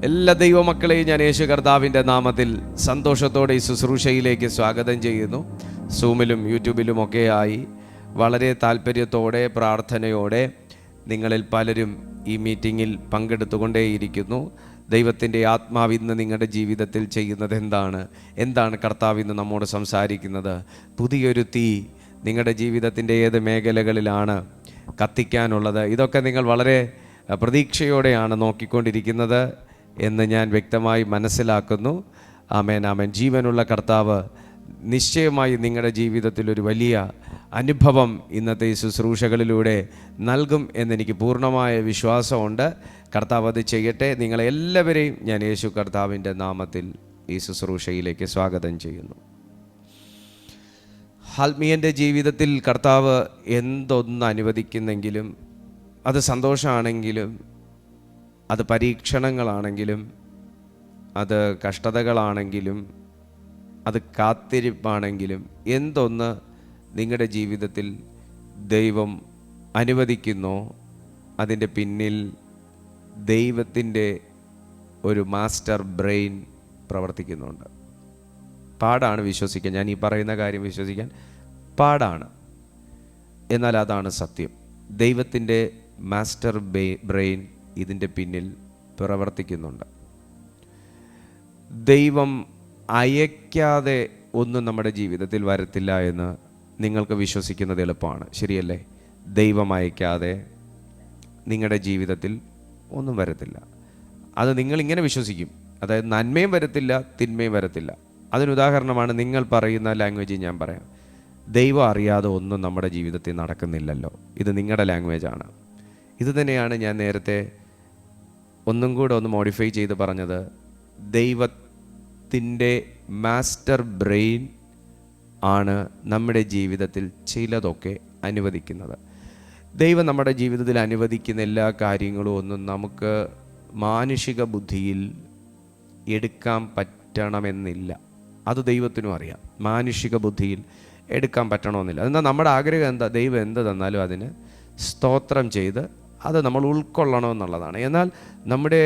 എല്ലാ ദൈവമക്കളെയും ഞാൻ യേശു കർത്താവിൻ്റെ നാമത്തിൽ സന്തോഷത്തോടെ ഈ ശുശ്രൂഷയിലേക്ക് സ്വാഗതം ചെയ്യുന്നു. സൂമിലും യൂട്യൂബിലുമൊക്കെയായി വളരെ താല്പര്യത്തോടെ പ്രാർത്ഥനയോടെ നിങ്ങളിൽ പലരും ഈ മീറ്റിങ്ങിൽ പങ്കെടുത്തുകൊണ്ടേയിരിക്കുന്നു. ദൈവത്തിൻ്റെ ആത്മാവ് ഇന്ന് നിങ്ങളുടെ ജീവിതത്തിൽ ചെയ്യുന്നത് എന്താണ് കർത്താവ് ഇന്ന് നമ്മോട് സംസാരിക്കുന്നത്? പുതിയൊരു തീ നിങ്ങളുടെ ജീവിതത്തിൻ്റെ ഏത് മേഖലകളിലാണ് കത്തിക്കാനുള്ളത്? ഇതൊക്കെ നിങ്ങൾ വളരെ പ്രതീക്ഷയോടെയാണ് നോക്കിക്കൊണ്ടിരിക്കുന്നത് എന്ന് ഞാൻ വ്യക്തമായി മനസ്സിലാക്കുന്നു. ആമേൻ, ആമേൻ. ജീവനുള്ള കർത്താവ് നിശ്ചയമായി നിങ്ങളുടെ ജീവിതത്തിൽ ഒരു വലിയ അനുഭവം ഇന്നത്തെ ഈ ശുശ്രൂഷകളിലൂടെ നൽകും എന്നെനിക്ക് പൂർണ്ണമായ വിശ്വാസമുണ്ട്. കർത്താവ് അത് ചെയ്യട്ടെ. നിങ്ങളെല്ലാവരെയും ഞാൻ യേശു കർത്താവിൻ്റെ നാമത്തിൽ ഈ ശുശ്രൂഷയിലേക്ക് സ്വാഗതം ചെയ്യുന്നു. ആത്മീയൻ്റെ ജീവിതത്തിൽ കർത്താവ് എന്തൊന്ന് അനുവദിക്കുന്നെങ്കിലും, അത് സന്തോഷമാണെങ്കിലും, അത് പരീക്ഷണങ്ങളാണെങ്കിലും, അത് കഷ്ടതകളാണെങ്കിലും, അത് കാത്തിരിപ്പാണെങ്കിലും, എന്തൊന്ന് നിങ്ങളുടെ ജീവിതത്തിൽ ദൈവം അനുവദിക്കുന്നോ അതിൻ്റെ പിന്നിൽ ദൈവത്തിൻ്റെ ഒരു മാസ്റ്റർ ബ്രെയിൻ പ്രവർത്തിക്കുന്നുണ്ട്. പാടാണ് വിശ്വസിക്കാൻ, ഞാൻ ഈ പറയുന്ന കാര്യം വിശ്വസിക്കാൻ പാടാണ്, എന്നാൽ അതാണ് സത്യം. ദൈവത്തിൻ്റെ മാസ്റ്റർ ബ്രെയിൻ ഇതിൻ്റെ പിന്നിൽ പ്രവർത്തിക്കുന്നുണ്ട്. ദൈവം അയക്കാതെ ഒന്നും നമ്മുടെ ജീവിതത്തിൽ വരത്തില്ല എന്ന് നിങ്ങൾക്ക് വിശ്വസിക്കുന്നത് എളുപ്പമാണ്, ശരിയല്ലേ? ദൈവം അയക്കാതെ നിങ്ങളുടെ ജീവിതത്തിൽ ഒന്നും വരത്തില്ല. അത് നിങ്ങളിങ്ങനെ വിശ്വസിക്കും, അതായത് നന്മയും വരത്തില്ല, തിന്മയും വരത്തില്ല. അതിനുദാഹരണമാണ് നിങ്ങൾ പറയുന്ന ലാംഗ്വേജ് ഞാൻ പറയാം. ദൈവം അറിയാതെ ഒന്നും നമ്മുടെ ജീവിതത്തിൽ നടക്കുന്നില്ലല്ലോ. ഇത് നിങ്ങളുടെ ലാംഗ്വേജാണ്. ഇത് തന്നെയാണ് ഞാൻ നേരത്തെ ഒന്നും കൂടെ ഒന്ന് മോഡിഫൈ ചെയ്ത് പറഞ്ഞത്. ദൈവത്തിൻ്റെ മാസ്റ്റർ ബ്രെയിൻ ആണ് നമ്മുടെ ജീവിതത്തിൽ ചിലതൊക്കെ അനുവദിക്കുന്നത്. ദൈവം നമ്മുടെ ജീവിതത്തിൽ അനുവദിക്കുന്ന എല്ലാ കാര്യങ്ങളും ഒന്നും നമുക്ക് മാനുഷിക ബുദ്ധിയിൽ എടുക്കാൻ പറ്റണമെന്നില്ല. അത് ദൈവത്തിനും അറിയാം. മാനുഷിക ബുദ്ധിയിൽ എടുക്കാൻ പറ്റണമെന്നില്ല. അതെന്താ നമ്മുടെ ആഗ്രഹം എന്താ? ദൈവം എന്ത് തന്നാലും അതിന് സ്തോത്രം ചെയ്ത് അത് നമ്മൾ ഉൾക്കൊള്ളണമെന്നുള്ളതാണ്. എന്നാൽ നമ്മുടെ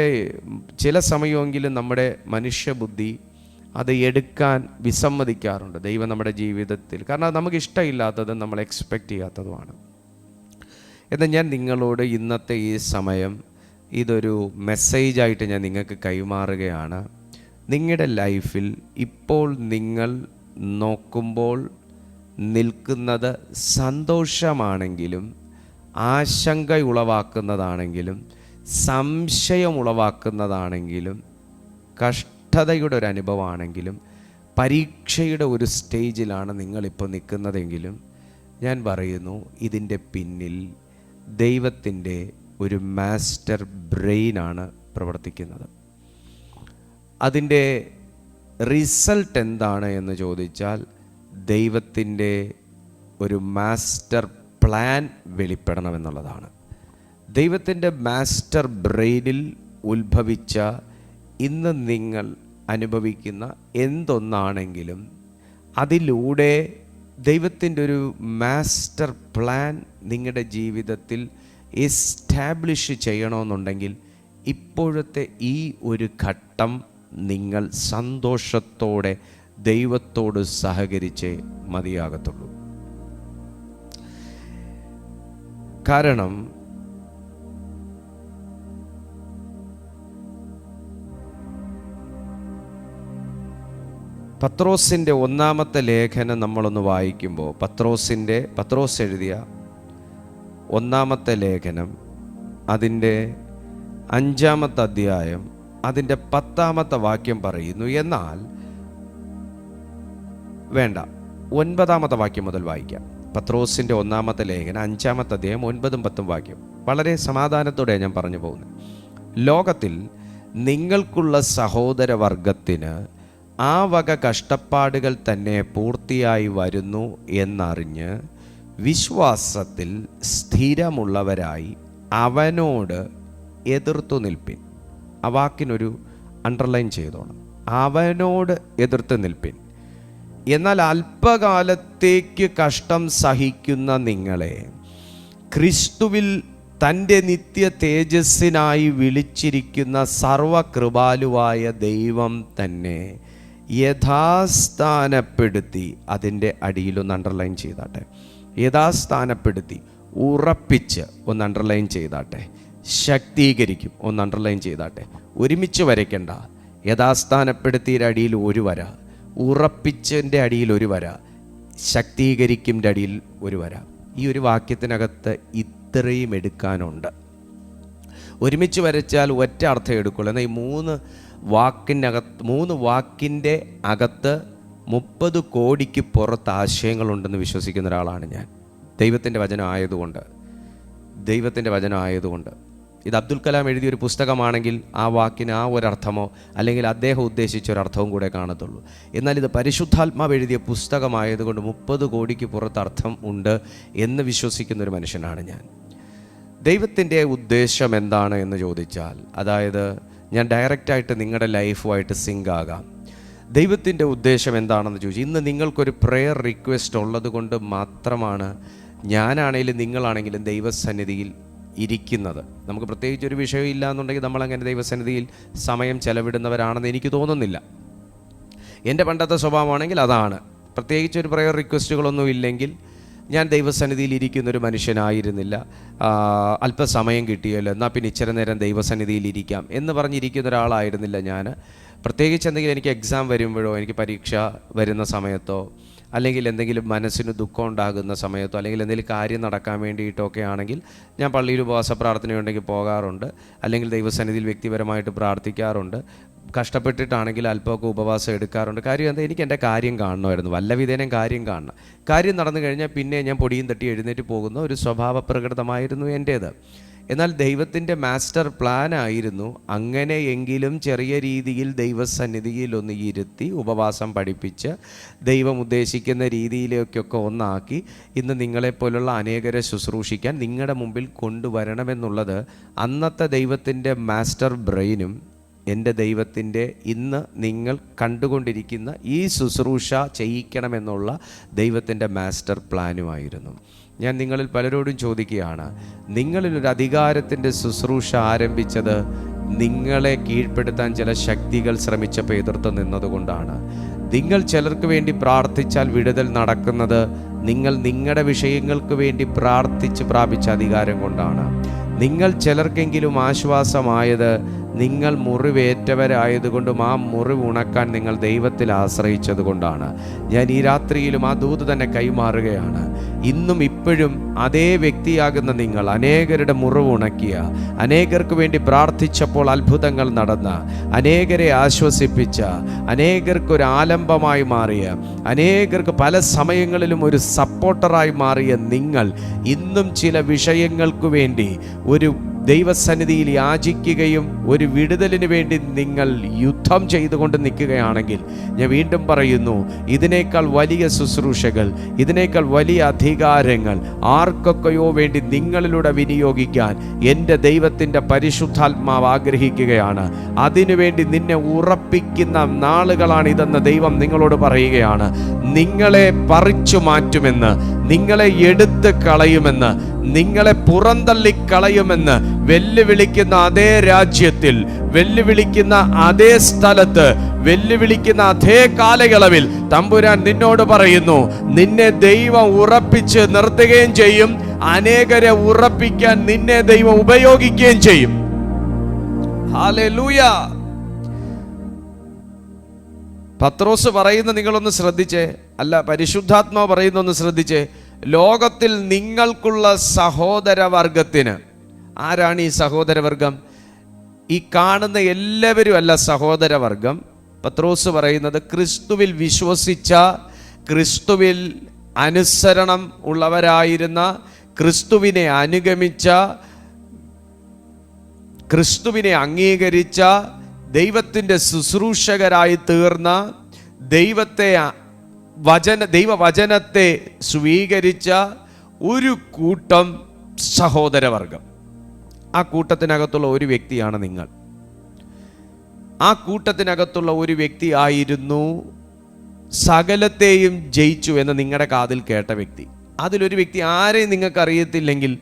ചില സമയമെങ്കിലും നമ്മുടെ മനുഷ്യബുദ്ധി അത് എടുക്കാൻ വിസമ്മതിക്കാറുണ്ട് ദൈവം നമ്മുടെ ജീവിതത്തിൽ. കാരണം അത് നമുക്ക് ഇഷ്ടമില്ലാത്തതും നമ്മൾ എക്സ്പെക്റ്റ് ചെയ്യാത്തതുമാണ്. എന്നാൽ ഞാൻ നിങ്ങളോട് ഇന്നത്തെ ഈ സമയം ഇതൊരു മെസ്സേജായിട്ട് ഞാൻ നിങ്ങൾക്ക് കൈമാറുകയാണ്. നിങ്ങളുടെ ലൈഫിൽ ഇപ്പോൾ നിങ്ങൾ നോക്കുമ്പോൾ നിൽക്കുന്നത് സന്തോഷമാണെങ്കിലും, ആശങ്ക ഉളവാക്കുന്നതാണെങ്കിലും, സംശയം ഉളവാക്കുന്നതാണെങ്കിലും, കഷ്ടതയുടെ ഒരു അനുഭവമാണെങ്കിലും, പരീക്ഷയുടെ ഒരു സ്റ്റേജിലാണ് നിങ്ങളിപ്പോൾ നിൽക്കുന്നതെങ്കിലും, ഞാൻ പറയുന്നു ഇതിൻ്റെ പിന്നിൽ ദൈവത്തിൻ്റെ ഒരു മാസ്റ്റർ ബ്രെയിനാണ് പ്രവർത്തിക്കുന്നത്. അതിൻ്റെ റിസൾട്ട് എന്താണ് എന്ന് ചോദിച്ചാൽ ദൈവത്തിൻ്റെ ഒരു മാസ്റ്റർ പ്ലാൻ വെളിപ്പെടണമെന്നുള്ളതാണ്. ദൈവത്തിൻ്റെ മാസ്റ്റർ ബ്രെയിനിൽ ഉത്ഭവിച്ച ഇന്ന് നിങ്ങൾ അനുഭവിക്കുന്ന എന്തൊന്നാണെങ്കിലും അതിലൂടെ ദൈവത്തിൻ്റെ ഒരു മാസ്റ്റർ പ്ലാൻ നിങ്ങളുടെ ജീവിതത്തിൽ എസ്റ്റാബ്ലിഷ് ചെയ്യണമെന്നുണ്ടെങ്കിൽ ഇപ്പോഴത്തെ ഈ ഒരു ഘട്ടം നിങ്ങൾ സന്തോഷത്തോടെ ദൈവത്തോട് സഹകരിച്ചേ മതിയാകത്തുള്ളൂ. കാരണം പത്രോസിൻ്റെ ഒന്നാമത്തെ ലേഖനം നമ്മളൊന്ന് വായിക്കുമ്പോൾ, പത്രോസ് എഴുതിയ ഒന്നാമത്തെ ലേഖനം അതിൻ്റെ 5-ാമത്തെ അധ്യായം അതിൻ്റെ 10-ാമത്തെ വാക്യം പറയുന്നു. എന്നാൽ വേണ്ട, 9-ാമത്തെ വാക്യം മുതൽ വായിക്കാം. പത്രോസിൻ്റെ ഒന്നാമത്തെ ലേഖനം 5-ാമത്തെ അധ്യായം 9-ഉം 10-ഉം വാക്യം. വളരെ സമാധാനത്തോടെ ഞാൻ പറഞ്ഞു പോകുന്നത്. ലോകത്തിൽ നിങ്ങൾക്കുള്ള സഹോദരവർഗത്തിന് ആ വക കഷ്ടപ്പാടുകൾ തന്നെ പൂർത്തിയായി വരുന്നു എന്നറിഞ്ഞ് വിശ്വാസത്തിൽ സ്ഥിരമുള്ളവരായി അവനോട് എതിർത്തു നിൽപ്പിൻ. ആ വാക്കിനൊരു അണ്ടർലൈൻ ചെയ്തോണം. അവനോട് എതിർത്ത് നിൽപ്പിൻ. എന്നാൽ അല്പകാലത്തേക്ക് കഷ്ടം സഹിക്കുന്ന നിങ്ങളെ ക്രിസ്തുവിൽ തൻ്റെ നിത്യ തേജസ്സിനായി വിളിച്ചിരിക്കുന്ന സർവകൃപാലുവായ ദൈവം തന്നെ യഥാസ്ഥാനപ്പെടുത്തി, അതിൻ്റെ അടിയിലൊന്ന് അണ്ടർലൈൻ ചെയ്താട്ടെ, യഥാസ്ഥാനപ്പെടുത്തി, ഉറപ്പിച്ച് ഒന്ന് അണ്ടർലൈൻ ചെയ്താട്ടെ, ശക്തീകരിക്കും ഒന്ന് അണ്ടർലൈൻ ചെയ്താട്ടെ. ഒരുമിച്ച് വരയ്ക്കണ്ട. യഥാസ്ഥാനപ്പെടുത്തിയുടെ അടിയിൽ ഒരു വര, ഉറപ്പിച്ചതിൻ്റെ അടിയിൽ ഒരു വര, ശക്തീകരിക്കിൻ്റെ അടിയിൽ ഒരു വര. ഈ ഒരു വാക്യത്തിനകത്ത് ഇത്രയും എടുക്കാനുണ്ട്. ഒരുമിച്ച് വരച്ചാൽ ഒറ്റ അർത്ഥം എടുക്കുള്ളൂ. എന്നാൽ ഈ മൂന്ന് വാക്കിൻ്റെ അകത്ത് 30 കോടിക്ക് പുറത്ത് ആശയങ്ങളുണ്ടെന്ന് വിശ്വസിക്കുന്ന ഒരാളാണ് ഞാൻ. ദൈവത്തിൻ്റെ വചനം ആയതുകൊണ്ട് ഇത് അബ്ദുൽ കലാം എഴുതിയൊരു പുസ്തകമാണെങ്കിൽ ആ വാക്കിന് ആ ഒരർത്ഥമോ അല്ലെങ്കിൽ അദ്ദേഹം ഉദ്ദേശിച്ച ഒരർത്ഥവും കൂടെ കാണത്തുള്ളൂ. എന്നാൽ ഇത് പരിശുദ്ധാത്മാവ് എഴുതിയ പുസ്തകമായതുകൊണ്ട് 30 കോടിക്ക് പുറത്ത് അർത്ഥം ഉണ്ട് എന്ന് വിശ്വസിക്കുന്നൊരു മനുഷ്യനാണ് ഞാൻ. ദൈവത്തിൻ്റെ ഉദ്ദേശം എന്താണ് എന്ന് ചോദിച്ചാൽ, അതായത് ഞാൻ ഡയറക്റ്റായിട്ട് നിങ്ങളുടെ ലൈഫുമായിട്ട് സിങ്ക് ആകാം. ദൈവത്തിൻ്റെ ഉദ്ദേശം എന്താണെന്ന് ചോദിച്ചു. ഇന്ന് നിങ്ങൾക്കൊരു പ്രെയർ റിക്വസ്റ്റ് ഉള്ളത് കൊണ്ട് മാത്രമാണ് ഞാനാണെങ്കിലും നിങ്ങളാണെങ്കിലും ദൈവസന്നിധിയിൽ ഇരിക്കുന്നത്. നമുക്ക് പ്രത്യേകിച്ചൊരു വിഷയം ഇല്ല എന്നുണ്ടെങ്കിൽ നമ്മളങ്ങനെ ദൈവസന്നിധിയിൽ സമയം ചെലവിടുന്നവരാണെന്ന് എനിക്ക് തോന്നുന്നില്ല. എൻ്റെ പണ്ടത്തെ സ്വഭാവമാണെങ്കിൽ അതാണ്. പ്രത്യേകിച്ചൊരു പ്രെയർ റിക്വസ്റ്റുകളൊന്നും ഇല്ലെങ്കിൽ ഞാൻ ദൈവസന്നിധിയിൽ ഇരിക്കുന്നൊരു മനുഷ്യനായിരുന്നില്ല. അല്പസമയം കിട്ടിയല്ലോ, എന്നാൽ പിന്നെ ഇച്ചിരി നേരം ദൈവസന്നിധിയിൽ ഇരിക്കാം എന്ന് പറഞ്ഞിരിക്കുന്ന ഒരാളായിരുന്നില്ല ഞാൻ. പ്രത്യേകിച്ച് എന്തെങ്കിലും എനിക്ക് എക്സാം വരുമ്പോഴോ, എനിക്ക് പരീക്ഷ വരുന്ന സമയത്തോ, അല്ലെങ്കിൽ എന്തെങ്കിലും മനസ്സിന് ദുഃഖം ഉണ്ടാകുന്ന സമയത്തോ, അല്ലെങ്കിൽ എന്തെങ്കിലും കാര്യം നടക്കാൻ വേണ്ടിയിട്ടൊക്കെ ആണെങ്കിൽ ഞാൻ പള്ളിയിൽ ഉപവാസ പ്രാർത്ഥനയുണ്ടെങ്കിൽ പോകാറുണ്ട്, അല്ലെങ്കിൽ ദൈവസന്നിധിയിൽ വ്യക്തിപരമായിട്ട് പ്രാർത്ഥിക്കാറുണ്ട്. കഷ്ടപ്പെട്ടിട്ടാണെങ്കിൽ അല്പമൊക്കെ ഉപവാസം എടുക്കാറുണ്ട്. കാര്യം എന്താ, എനിക്ക് എൻ്റെ കാര്യം കാണണമായിരുന്നു, വല്ല വിധേനം കാര്യം കാണണം. കാര്യം നടന്നു കഴിഞ്ഞാൽ പിന്നെ ഞാൻ പൊടിയും തട്ടി എഴുന്നേറ്റ് പോകുന്ന ഒരു സ്വഭാവ പ്രകൃതമായിരുന്നു എൻ്റേത്. എന്നാൽ ദൈവത്തിൻ്റെ മാസ്റ്റർ പ്ലാൻ ആയിരുന്നു അങ്ങനെയെങ്കിലും ചെറിയ രീതിയിൽ ദൈവസന്നിധിയിൽ ഒന്ന് ഇരുത്തി ഉപവാസം പഠിപ്പിച്ച് ദൈവം ഉദ്ദേശിക്കുന്ന രീതിയിലേക്കൊക്കെ ഒന്നാക്കി ഇന്ന് നിങ്ങളെപ്പോലുള്ള അനേകരെ ശുശ്രൂഷിക്കാൻ നിങ്ങളുടെ മുമ്പിൽ കൊണ്ടുവരണമെന്നുള്ളത് അന്നത്തെ ദൈവത്തിൻ്റെ മാസ്റ്റർ ബ്രെയിനും എൻ്റെ ദൈവത്തിൻ്റെ ഇന്ന് നിങ്ങൾ കണ്ടുകൊണ്ടിരിക്കുന്ന ഈ ശുശ്രൂഷ ചെയ്യിക്കണമെന്നുള്ള ദൈവത്തിൻ്റെ മാസ്റ്റർ പ്ലാനുമായിരുന്നു. ഞാൻ നിങ്ങളിൽ പലരോടും ചോദിക്കുകയാണ്, നിങ്ങളിലൊരു അധികാരത്തിൻ്റെ ശുശ്രൂഷ ആരംഭിച്ചത് നിങ്ങളെ കീഴ്പ്പെടുത്താൻ ചില ശക്തികൾ ശ്രമിച്ചപ്പോൾ എതിർത്ത് നിന്നതുകൊണ്ടാണ്. നിങ്ങൾ ചിലർക്ക് വേണ്ടി പ്രാർത്ഥിച്ചാൽ വിടുതൽ നടക്കുന്നത് നിങ്ങൾ നിങ്ങളുടെ വിഷയങ്ങൾക്ക് വേണ്ടി പ്രാർത്ഥിച്ച് പ്രാപിച്ച അധികാരം കൊണ്ടാണ്. നിങ്ങൾ ചിലർക്കെങ്കിലും ആശ്വാസമായത് നിങ്ങൾ മുറിവേറ്റവരായതുകൊണ്ടും ആ മുറിവ് ഉണക്കാൻ നിങ്ങൾ ദൈവത്തിൽ ആശ്രയിച്ചത് കൊണ്ടാണ്. ഞാൻ ഈ രാത്രിയിലും ആ ദൂത് തന്നെ കൈമാറുകയാണ്. ഇന്നും ഇപ്പോഴും അതേ വ്യക്തിയാകുന്ന നിങ്ങൾ അനേകരുടെ മുറിവ് ഉണക്കിയ, അനേകർക്ക് വേണ്ടി പ്രാർത്ഥിച്ചപ്പോൾ അത്ഭുതങ്ങൾ നടന്ന, അനേകരെ ആശ്വസിപ്പിച്ച, അനേകർക്കൊരു ആലംബമായി മാറിയ, അനേകർക്ക് പല സമയങ്ങളിലും ഒരു സപ്പോർട്ടറായി മാറിയ നിങ്ങൾ ഇന്നും ചില വിഷയങ്ങൾക്ക് വേണ്ടി ഒരു ദൈവസന്നിധിയിൽ യാചിക്കുകയും ഒരു വിടുതലിന് വേണ്ടി നിങ്ങൾ യുദ്ധം ചെയ്തുകൊണ്ട് നിൽക്കുകയാണെങ്കിൽ, ഞാൻ വീണ്ടും പറയുന്നു, ഇതിനേക്കാൾ വലിയ ശുശ്രൂഷകൾ, ഇതിനേക്കാൾ വലിയ അധികാരങ്ങൾ ആർക്കൊക്കെയോ വേണ്ടി നിങ്ങളിലൂടെ വിനിയോഗിക്കാൻ എൻ്റെ ദൈവത്തിൻ്റെ പരിശുദ്ധാത്മാവ് ആഗ്രഹിക്കുകയാണ്. അതിനുവേണ്ടി നിന്നെ ഉറപ്പിക്കുന്ന നാളുകളാണ് ഇതെന്ന് ദൈവം നിങ്ങളോട് പറയുകയാണ്. നിങ്ങളെ പറിച്ചു മാറ്റുമെന്ന്, നിങ്ങളെ എടുത്ത് കളയുമെന്ന്, നിങ്ങളെ പുറന്തള്ളിക്കളയുമെന്ന് വെല്ലുവിളിക്കുന്ന അതേ രാജ്യത്തിൽ, വെല്ലുവിളിക്കുന്ന അതേ സ്ഥലത്ത്, വെല്ലുവിളിക്കുന്ന അതേ കാലയളവിൽ തമ്പുരാൻ നിന്നോട് പറയുന്നു, നിന്നെ ദൈവം ഉറപ്പിച്ച് നിർത്തുകയും ചെയ്യും. അനേകരെ ഉറപ്പിക്കാൻ നിന്നെ ദൈവം ഉപയോഗിക്കുകയും ചെയ്യും. ഹല്ലേലൂയ. പത്രോസ് പറയുന്ന നിങ്ങളൊന്ന് ശ്രദ്ധിച്ചേ, അല്ല പരിശുദ്ധാത്മാവ് പറയുന്നൊന്ന് ശ്രദ്ധിച്ചേ. ലോകത്തിൽ നിങ്ങൾക്കുള്ള സഹോദരവർഗത്തിന്, ആരാണ് ഈ സഹോദരവർഗം? ഈ കാണുന്ന എല്ലാവരും അല്ല സഹോദരവർഗം. പത്രോസ് പറയുന്നത് ക്രിസ്തുവിൽ വിശ്വസിച്ച, ക്രിസ്തുവിൽ അനുസരണം ഉള്ളവരായിരുന്ന, ക്രിസ്തുവിനെ അനുഗമിച്ച, ക്രിസ്തുവിനെ അംഗീകരിച്ച, ദൈവത്തിൻ്റെ ശുശ്രൂഷകരായി തീർന്ന, ദൈവവചനത്തെ സ്വീകരിച്ച ഒരു കൂട്ടം സഹോദരവർഗം. ആ കൂട്ടത്തിനകത്തുള്ള ഒരു വ്യക്തിയാണ് നിങ്ങൾ. ആ കൂട്ടത്തിനകത്തുള്ള ഒരു വ്യക്തി ആയിരുന്നു സകലത്തെയും ജയിച്ചു എന്ന് നിങ്ങളുടെ കാതിൽ കേട്ട വ്യക്തി. അതിലൊരു വ്യക്തി ആരെയും നിങ്ങൾക്ക് അറിയത്തില്ലെങ്കിൽ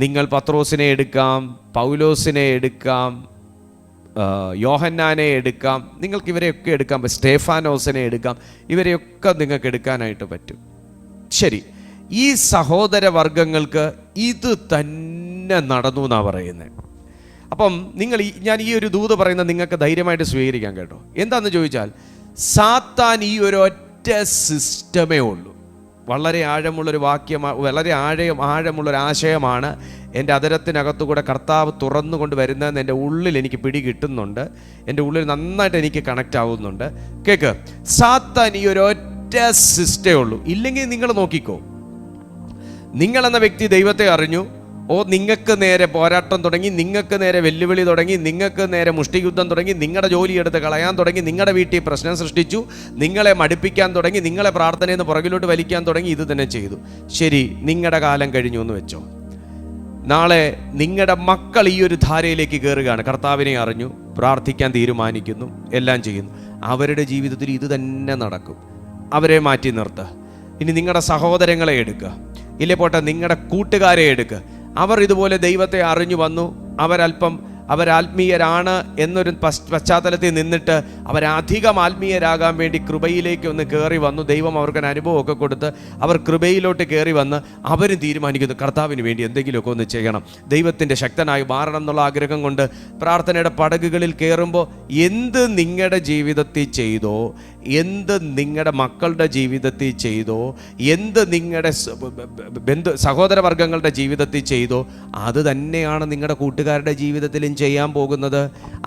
നിങ്ങൾ പത്രോസിനെ എടുക്കാം, പൗലോസിനെ എടുക്കാം, യോഹന്നാനെ എടുക്കാം, നിങ്ങൾക്ക് ഇവരെയൊക്കെ എടുക്കാം, സ്റ്റേഫാനോസിനെ എടുക്കാം, ഇവരെയൊക്കെ നിങ്ങൾക്ക് എടുക്കാനായിട്ട് പറ്റും. ശരി, ഈ സഹോദര വർഗങ്ങൾക്ക് ഇത് തന്നെ നടന്നു എന്നാണ് പറയുന്നത്. അപ്പം ഞാൻ ഈ ഒരു ദൂത് പറയുന്നത് നിങ്ങൾക്ക് ധൈര്യമായിട്ട് സ്വീകരിക്കാൻ കേട്ടോ. എന്താണെന്ന് ചോദിച്ചാൽ, സാത്താൻ ഈ ഒരു ഒറ്റ സിസ്റ്റമേ ഉള്ളൂ. വളരെ ആഴമുള്ളൊരു വാക്യമാണ്, വളരെ ആഴമുള്ളൊരു ആശയമാണ് എൻ്റെ അതരത്തിനകത്തുകൂടെ കർത്താവ് തുറന്നുകൊണ്ട് വരുന്നതെന്ന് എൻ്റെ ഉള്ളിൽ എനിക്ക് പിടി കിട്ടുന്നുണ്ട്, എൻ്റെ ഉള്ളിൽ നന്നായിട്ട് എനിക്ക് കണക്റ്റ് ആവുന്നുണ്ട്. കേക്ക്, സാത്താൻ ഈ ഒരു ഒറ്റ സിസ്റ്റമേ ഉള്ളൂ. ഇല്ലെങ്കിൽ നിങ്ങൾ നോക്കിക്കോ, നിങ്ങളെന്ന വ്യക്തി ദൈവത്തെ അറിഞ്ഞു, നിങ്ങൾക്ക് നേരെ പോരാട്ടം തുടങ്ങി, നിങ്ങൾക്ക് നേരെ വെല്ലുവിളി തുടങ്ങി, നിങ്ങൾക്ക് നേരെ മുഷ്ടിയുദ്ധം തുടങ്ങി, നിങ്ങളുടെ ജോലിയെടുത്ത് കളയാൻ തുടങ്ങി, നിങ്ങളുടെ വീട്ടിൽ പ്രശ്നം സൃഷ്ടിച്ചു, നിങ്ങളെ മടുപ്പിക്കാൻ തുടങ്ങി, നിങ്ങളെ പ്രാർത്ഥനയിൽ നിന്ന് പുറകിലോട്ട് വലിക്കാൻ തുടങ്ങി. ഇത് തന്നെ ചെയ്തു. ശരി, നിങ്ങളുടെ കാലം കഴിഞ്ഞു എന്ന് വെച്ചോ. നാളെ നിങ്ങളുടെ മക്കൾ ഈ ഒരു ധാരയിലേക്ക് കയറുകയാണ്, കർത്താവിനെ അറിഞ്ഞു, പ്രാർത്ഥിക്കാൻ തീരുമാനിക്കുന്നു, എല്ലാം ചെയ്യുന്നു. അവരുടെ ജീവിതത്തിൽ ഇത് തന്നെ നടക്കും. അവരെ മാറ്റി നിർത്തുക. ഇനി നിങ്ങളുടെ സഹോദരങ്ങളെ എടുക്കുക, ഇല്ലേ പോട്ടെ നിങ്ങളുടെ കൂട്ടുകാരെ എടുക്കുക. അവർ ഇതുപോലെ ദൈവത്തെ അറിഞ്ഞു വന്നു, അവരാത്മീയരാണ് എന്നൊരു പശ്ചാത്തലത്തിൽ നിന്നിട്ട് അവരധികം ആത്മീയരാകാൻ വേണ്ടി കൃപയിലേക്ക് ഒന്ന് കയറി വന്നു. ദൈവം അവർക്കൊരു അനുഭവമൊക്കെ കൊടുത്ത് അവർ കൃപയിലോട്ട് കയറി വന്ന് അവരും തീരുമാനിക്കുന്നു കർത്താവിന് വേണ്ടി എന്തെങ്കിലുമൊക്കെ ഒന്ന് ചെയ്യണം, ദൈവത്തിൻ്റെ ശക്തനായി മാറണം എന്നുള്ള ആഗ്രഹം കൊണ്ട് പ്രാർത്ഥനയുടെ പടകുകളിൽ കയറുമ്പോൾ എന്ത് നിങ്ങളുടെ ജീവിതത്തിൽ ചെയ്തോ, എന്ത് നിങ്ങളുടെ മക്കളുടെ ജീവിതത്തിൽ ചെയ്തോ, എന്ത് നിങ്ങളുടെ സഹോദരവർഗങ്ങളുടെ ജീവിതത്തിൽ ചെയ്തോ, അത് തന്നെയാണ് നിങ്ങളുടെ കൂട്ടുകാരുടെ ജീവിതത്തിലും ചെയ്യാൻ പോകുന്നത്.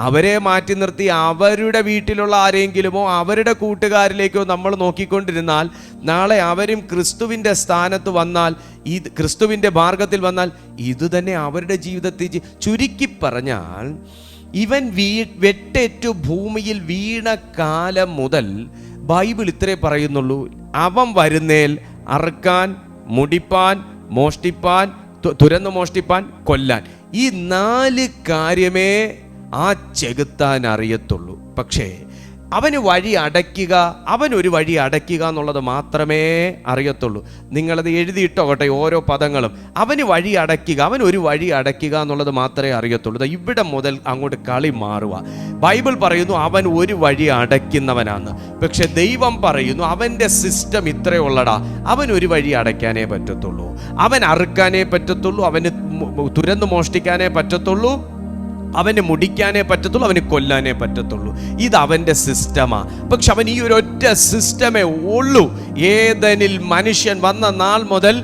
അവരെ മാറ്റി നിർത്തി അവരുടെ വീട്ടിലുള്ള ആരെങ്കിലുമോ അവരുടെ കൂട്ടുകാരിലേക്കോ നമ്മൾ നോക്കിക്കൊണ്ടിരുന്നാൽ നാളെ അവരും ക്രിസ്തുവിൻ്റെ സ്ഥാനത്ത് വന്നാൽ, ഈ ക്രിസ്തുവിൻ്റെ മാർഗത്തിൽ വന്നാൽ ഇത് തന്നെ അവരുടെ ജീവിതത്തിൽ. ചുരുക്കി പറഞ്ഞാൽ, ഇവൻ വെട്ടേറ്റു ഭൂമിയിൽ വീണ കാലം മുതൽ ബൈബിൾ ഇത്രേ പറയുന്നുള്ളൂ, അവൻ വരുന്നേൽ അറുക്കാൻ, മുടിപ്പാൻ, മോഷ്ടിപ്പാൻ, തുരന്നു മോഷ്ടിപ്പാൻ, കൊല്ലാൻ. ഈ 4 കാര്യമേ ആ ചെകുത്താൻ അറിയത്തുള്ളൂ. പക്ഷേ അവന് വഴി അടയ്ക്കുക, അവനൊരു വഴി അടയ്ക്കുക എന്നുള്ളത് മാത്രമേ അറിയത്തുള്ളൂ. നിങ്ങളത് എഴുതിയിട്ടോട്ടെ ഓരോ പദങ്ങളും. അവന് വഴി അടയ്ക്കുക, അവനൊരു വഴി അടയ്ക്കുക എന്നുള്ളത് മാത്രമേ അറിയത്തുള്ളൂ. ഇവിടെ മുതൽ അങ്ങോട്ട് കളി മാറുക. ബൈബിൾ പറയുന്നു അവൻ ഒരു വഴി അടയ്ക്കുന്നവനാണ്. പക്ഷെ ദൈവം പറയുന്നു അവൻ്റെ സിസ്റ്റം ഇത്രയുള്ളടാ, അവൻ ഒരു വഴി അടയ്ക്കാനേ പറ്റത്തുള്ളൂ, അവൻ അറുക്കാനേ പറ്റത്തുള്ളൂ, അവന് തുരന്ന് മോഷ്ടിക്കാനേ പറ്റത്തുള്ളൂ, അവന് മുടിക്കാനേ പറ്റത്തുള്ളൂ, അവന് കൊല്ലാനേ പറ്റത്തുള്ളൂ. ഇത് അവൻ്റെ സിസ്റ്റമാ. പക്ഷെ അവൻ ഈ ഒരു ഒറ്റ സിസ്റ്റമേ ഉള്ളൂ. ഏദനിൽ മനുഷ്യൻ വന്ന നാൾ മുതൽ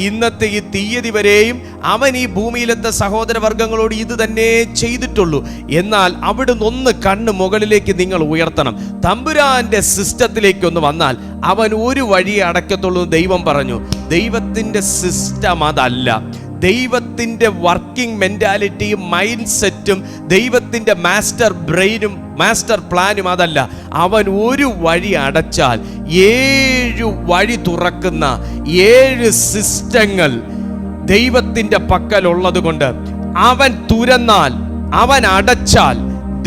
ഇന്നത്തെ ഈ തീയതി വരെയും അവൻ ഈ ഭൂമിയിലത്തെ സഹോദരവർഗങ്ങളോട് ഇത് തന്നെ ചെയ്തിട്ടുള്ളൂ. എന്നാൽ അവിടുന്ന് ഒന്ന് കണ്ണ് മുകളിലേക്ക് നിങ്ങൾ ഉയർത്തണം. തമ്പുരാന്റെ സിസ്റ്റത്തിലേക്ക് ഒന്ന് വന്നാൽ അവൻ ഒരു വഴിയെ അടയ്ക്കത്തുള്ളൂ. ദൈവം പറഞ്ഞു. ദൈവത്തിൻ്റെ സിസ്റ്റം അതല്ല. ദൈവത്തിൻ്റെ വർക്കിംഗ് മെൻറ്റാലിറ്റിയും മൈൻഡ് സെറ്റും ദൈവത്തിൻ്റെ മാസ്റ്റർ ബ്രെയിനും മാസ്റ്റർ പ്ലാനും അതല്ല. അവൻ ഒരു വഴി അടച്ചാൽ 7 വഴി തുറക്കുന്ന 7 സിസ്റ്റങ്ങൾ ദൈവത്തിൻ്റെ പക്കലുള്ളത് കൊണ്ട് അവൻ തുരന്നാൽ, അവൻ അടച്ചാൽ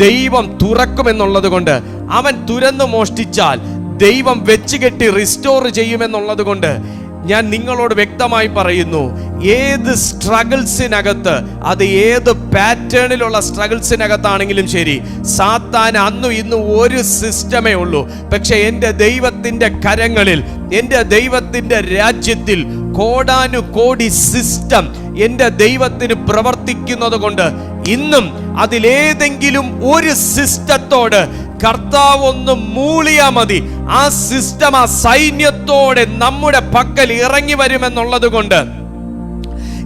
ദൈവം തുറക്കുമെന്നുള്ളത് കൊണ്ട്, അവൻ തുരന്നു മോഷ്ടിച്ചാൽ ദൈവം വെച്ചുകെട്ടി റിസ്റ്റോർ ചെയ്യുമെന്നുള്ളത് കൊണ്ട് ഞാൻ നിങ്ങളോട് വ്യക്തമായി പറയുന്നു, ഏത് സ്ട്രഗിൾസിനകത്ത്, അത് ഏത് പാറ്റേണിലുള്ള സ്ട്രഗിൾസിനകത്താണെങ്കിലും ശരി, സാത്താൻ അന്നും ഇന്നും ഒരു സിസ്റ്റമേ ഉള്ളൂ. പക്ഷെ എൻ്റെ ദൈവത്തിൻ്റെ കരങ്ങളിൽ, എൻ്റെ ദൈവത്തിൻ്റെ രാജ്യത്തിൽ കോടാനുകോടി സിസ്റ്റം എൻ്റെ ദൈവത്തിന് പ്രവർത്തിക്കുന്നത് കൊണ്ട് ഇന്നും അതിലേതെങ്കിലും ഒരു സിസ്റ്റത്തോട് കർത്താവ് ഒന്ന് മൂളിയാ മതി, ആ സിസ്റ്റം ആ സൈന്യത്തോടെ നമ്മുടെ പക്കൽ ഇറങ്ങി വരുമെന്നുള്ളത് കൊണ്ട്